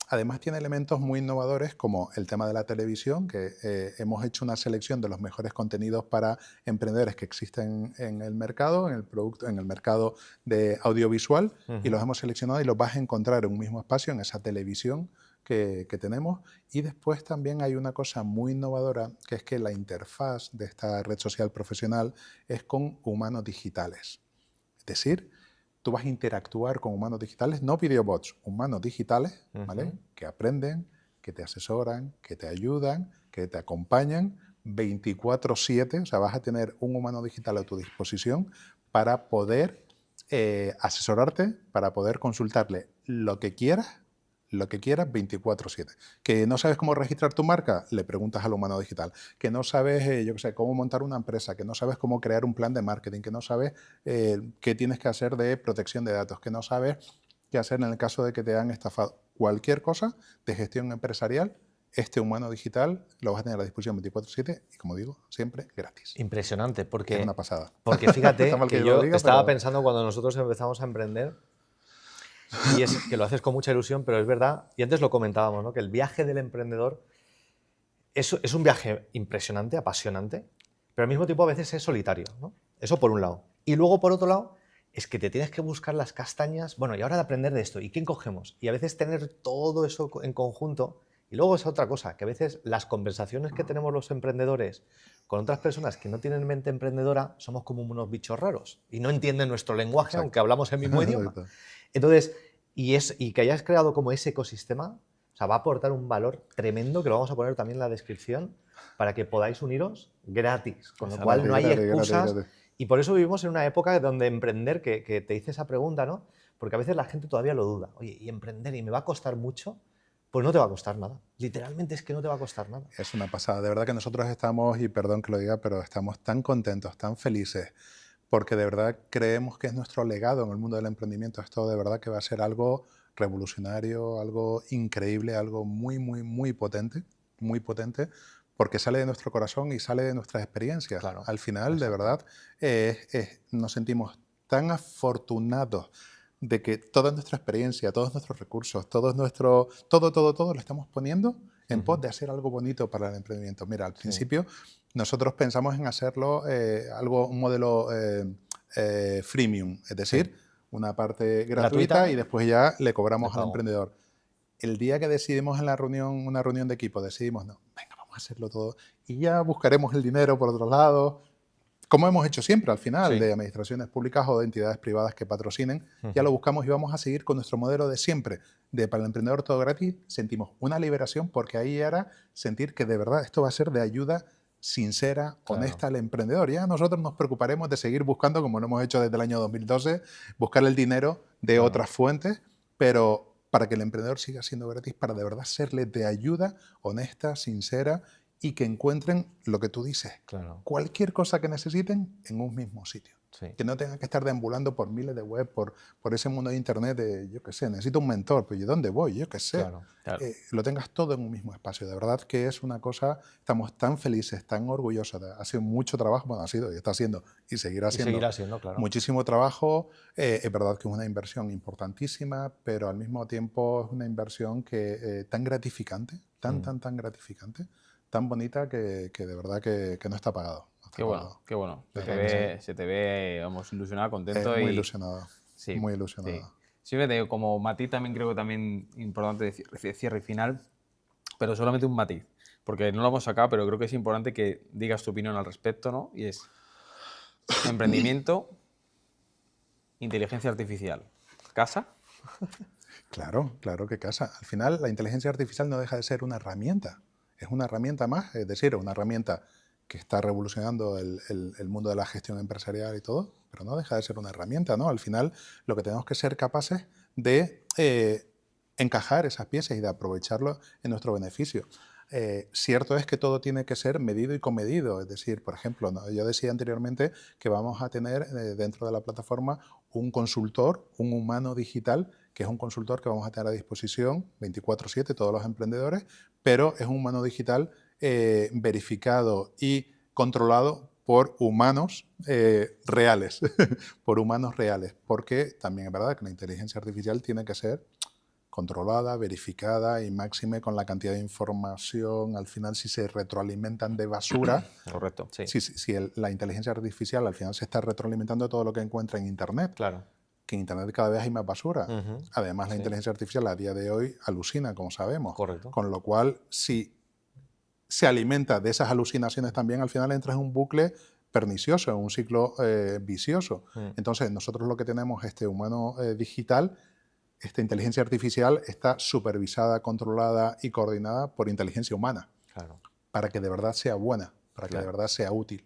Además tiene elementos muy innovadores como el tema de la televisión, que hemos hecho una selección de los mejores contenidos para emprendedores que existen en el mercado, en el mercado de audiovisual, y los hemos seleccionado y los vas a encontrar en un mismo espacio, en esa televisión que tenemos. Y después también hay una cosa muy innovadora, que es que la interfaz de esta red social profesional es con humanos digitales. Es decir, tú vas a interactuar con humanos digitales, no videobots, humanos digitales, ¿vale? Que aprenden, que te asesoran, que te ayudan, que te acompañan 24/7. O sea, vas a tener un humano digital a tu disposición para poder asesorarte, para poder consultarle lo que quieras 24/7. Que no sabes cómo registrar tu marca, le preguntas al humano digital. Que no sabes, yo qué sé, cómo montar una empresa, que no sabes cómo crear un plan de marketing, que no sabes qué tienes que hacer de protección de datos, que no sabes qué hacer en el caso de que te han estafado. Cualquier cosa de gestión empresarial, este humano digital lo vas a tener a disposición 24/7 y, como digo, siempre gratis. Impresionante, porque Es una pasada. Porque fíjate Está mal que que yo lo diga, estaba pero pensando cuando nosotros empezamos a emprender, y es que lo haces con mucha ilusión, pero es verdad, y antes lo comentábamos, ¿no? Que el viaje del emprendedor es un viaje impresionante, apasionante, pero al mismo tiempo a veces es solitario, ¿no? Eso por un lado. Y luego, por otro lado, es que te tienes que buscar las castañas, bueno, y ahora de aprender de esto, ¿y quién cogemos? Y a veces tener todo eso en conjunto. Y luego es otra cosa, que a veces las conversaciones que tenemos los emprendedores con otras personas que no tienen mente emprendedora somos como unos bichos raros y no entienden nuestro lenguaje, exacto. aunque hablamos el mismo idioma. Exacto. Entonces, y que hayas creado como ese ecosistema, o sea, va a aportar un valor tremendo que lo vamos a poner también en la descripción para que podáis uniros gratis, con lo cual no hay excusas. Gratis. Y por eso vivimos en una época donde emprender, que te hice esa pregunta, ¿no? Porque a veces la gente todavía lo duda. Oye, ¿y emprender? ¿Y me va a costar mucho? Pues no te va a costar nada. Literalmente es que no te va a costar nada. Es una pasada. De verdad que nosotros estamos, y perdón que lo diga, pero estamos tan contentos, tan felices, porque de verdad creemos que es nuestro legado en el mundo del emprendimiento. Esto de verdad que va a ser algo revolucionario, algo increíble, algo muy, muy, muy potente, porque sale de nuestro corazón y sale de nuestras experiencias. Claro, al final, de verdad, nos sentimos tan afortunados de que toda nuestra experiencia, todos nuestros recursos, todo lo estamos poniendo en pos de hacer algo bonito para el emprendimiento. Mira, al principio nosotros pensamos en hacerlo un modelo freemium, es decir, una parte gratuita y después ya le cobramos al emprendedor. El día que decidimos en la reunión, una reunión de equipo, decidimos, no, venga, vamos a hacerlo todo y ya buscaremos el dinero por otro lado. Como hemos hecho siempre al final, de administraciones públicas o de entidades privadas que patrocinen, ya lo buscamos y vamos a seguir con nuestro modelo de siempre, de para el emprendedor todo gratis. Sentimos una liberación porque ahí era sentir que de verdad esto va a ser de ayuda sincera, honesta al emprendedor. Ya nosotros nos preocuparemos de seguir buscando, como lo hemos hecho desde el año 2012, buscar el dinero de otras fuentes, pero para que el emprendedor siga siendo gratis, para de verdad serle de ayuda honesta, sincera, y que encuentren lo que tú dices, cualquier cosa que necesiten en un mismo sitio. Que no tengan que estar deambulando por miles de web, por ese mundo de internet de, yo qué sé, necesito un mentor, pero ¿y dónde voy? Yo qué sé. Lo tengas todo en un mismo espacio. De verdad que es una cosa, estamos tan felices, tan orgullosos. Ha sido mucho trabajo, bueno, ha sido y está haciendo y seguirá siendo muchísimo trabajo. Es verdad que es una inversión importantísima, pero al mismo tiempo es una inversión que tan gratificante, tan gratificante, tan bonita que de verdad que no está pagado. Qué bueno, qué bueno. Se te ve, vamos, ilusionado, contento. Muy ilusionado, muy ilusionado. Sí, como matiz también creo que también importante de cierre y final, pero solamente un matiz, porque no lo hemos sacado, pero creo que es importante que digas tu opinión al respecto, ¿no? Y es emprendimiento, inteligencia artificial. ¿Casa? Claro que casa. Al final, la inteligencia artificial no deja de ser una herramienta. Es una herramienta más, es decir, una herramienta que está revolucionando el mundo de la gestión empresarial y todo, pero no deja de ser una herramienta, ¿no? Al final, lo que tenemos que ser capaces de encajar esas piezas y de aprovecharlo en nuestro beneficio. Cierto es que todo tiene que ser medido y comedido, es decir, por ejemplo, ¿no? Yo decía anteriormente que vamos a tener dentro de la plataforma un consultor, un humano digital, que es un consultor que vamos a tener a disposición 24/7 todos los emprendedores, pero es un humano digital verificado y controlado por humanos reales, por humanos reales, porque también es verdad que la inteligencia artificial tiene que ser controlada, verificada y máxime con la cantidad de información. Al final, si se retroalimentan de basura, Correcto, sí. si la inteligencia artificial al final se está retroalimentando de todo lo que encuentra en Internet, Claro. que en Internet cada vez hay más basura. Además, la Sí. inteligencia artificial a día de hoy alucina, como sabemos. Correcto. Con lo cual, si se alimenta de esas alucinaciones también, al final entras en un bucle pernicioso, en un ciclo vicioso. Entonces, nosotros lo que tenemos, este humano digital, esta inteligencia artificial está supervisada, controlada y coordinada por inteligencia humana, Claro. para que de verdad sea buena, para que Claro. de verdad sea útil.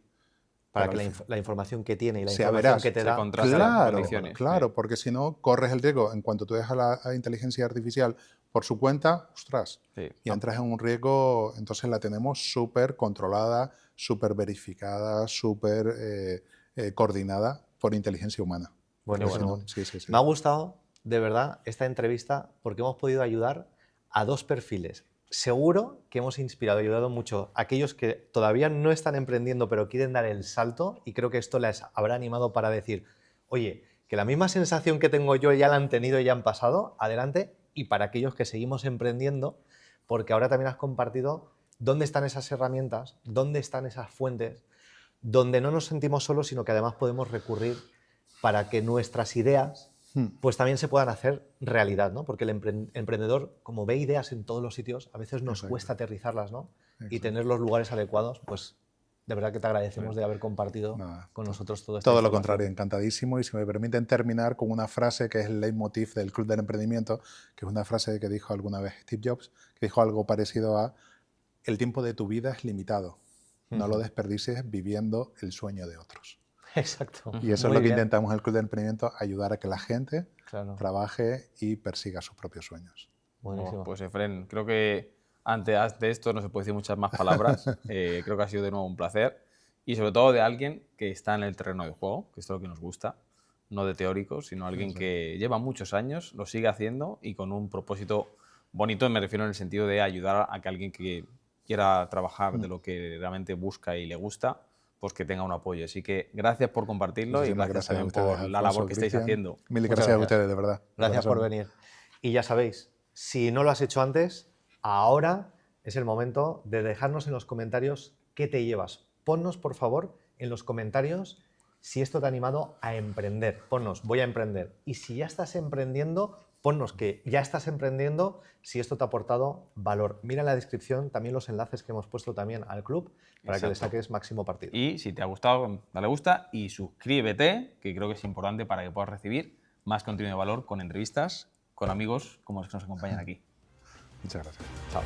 Para Pero que al fin- la información que tiene y la sea información veraz, que te se da... contrasta las Claro, condiciones. claro, porque si no corres el riesgo, en cuanto tú dejas a la inteligencia artificial por su cuenta, ostras, Sí. y entras en un riesgo. Entonces la tenemos súper controlada, súper verificada, súper coordinada por inteligencia humana. Buenísimo. Porque si no- sí, sí, sí. Me ha gustado, de verdad, esta entrevista porque hemos podido ayudar a dos perfiles. Seguro que hemos inspirado y ayudado mucho a aquellos que todavía no están emprendiendo pero quieren dar el salto, y creo que esto les habrá animado para decir, oye, que la misma sensación que tengo yo ya la han tenido y ya han pasado, adelante. Y para aquellos que seguimos emprendiendo, porque ahora también has compartido dónde están esas herramientas, dónde están esas fuentes, donde no nos sentimos solos, sino que además podemos recurrir para que nuestras ideas pues también se puedan hacer realidad, ¿no? Porque el emprendedor, como ve ideas en todos los sitios, a veces nos Exacto. cuesta aterrizarlas, ¿no? Y Exacto. tener los lugares adecuados, pues de verdad que te agradecemos de haber compartido Nada, con nosotros todo esto. Todo lo contrario, encantadísimo. Y si me permiten terminar con una frase que es el leitmotiv del Club del Emprendimiento, que es una frase que dijo alguna vez Steve Jobs, que dijo algo parecido a: el tiempo de tu vida es limitado, no lo desperdicies viviendo el sueño de otros. Exacto. Y eso es Muy lo que bien. intentamos en el Club del Emprendimiento, ayudar a que la gente Claro. trabaje y persiga sus propios sueños. Buenísimo. Pues Efren, creo que antes de esto no se puede decir muchas más palabras. Creo que ha sido de nuevo un placer. Y sobre todo de alguien que está en el terreno de juego, que esto es lo que nos gusta, no de teóricos, sino alguien que lleva muchos años, lo sigue haciendo y con un propósito bonito, me refiero en el sentido de ayudar a que alguien que quiera trabajar de lo que realmente busca y le gusta, pues que tenga un apoyo. Así que gracias por compartirlo Muchísimas y gracias a también ustedes, por la Alfonso, labor que estáis Cristian. haciendo. Mil Muchas gracias a gracias. ustedes, de verdad. Gracias por Corazón. venir. Y ya sabéis, si no lo has hecho antes, ahora es el momento de dejarnos en los comentarios qué te llevas. Ponnos, por favor, en los comentarios si esto te ha animado a emprender. Ponnos, voy a emprender. Y si ya estás emprendiendo, ponnos que ya estás emprendiendo, si esto te ha aportado valor. Mira en la descripción también los enlaces que hemos puesto también al club para que le Exacto. saques máximo partido. Y si te ha gustado, dale a gusta y suscríbete, que creo que es importante para que puedas recibir más contenido de valor con entrevistas, con amigos como los que nos acompañan aquí. Muchas gracias. Chao.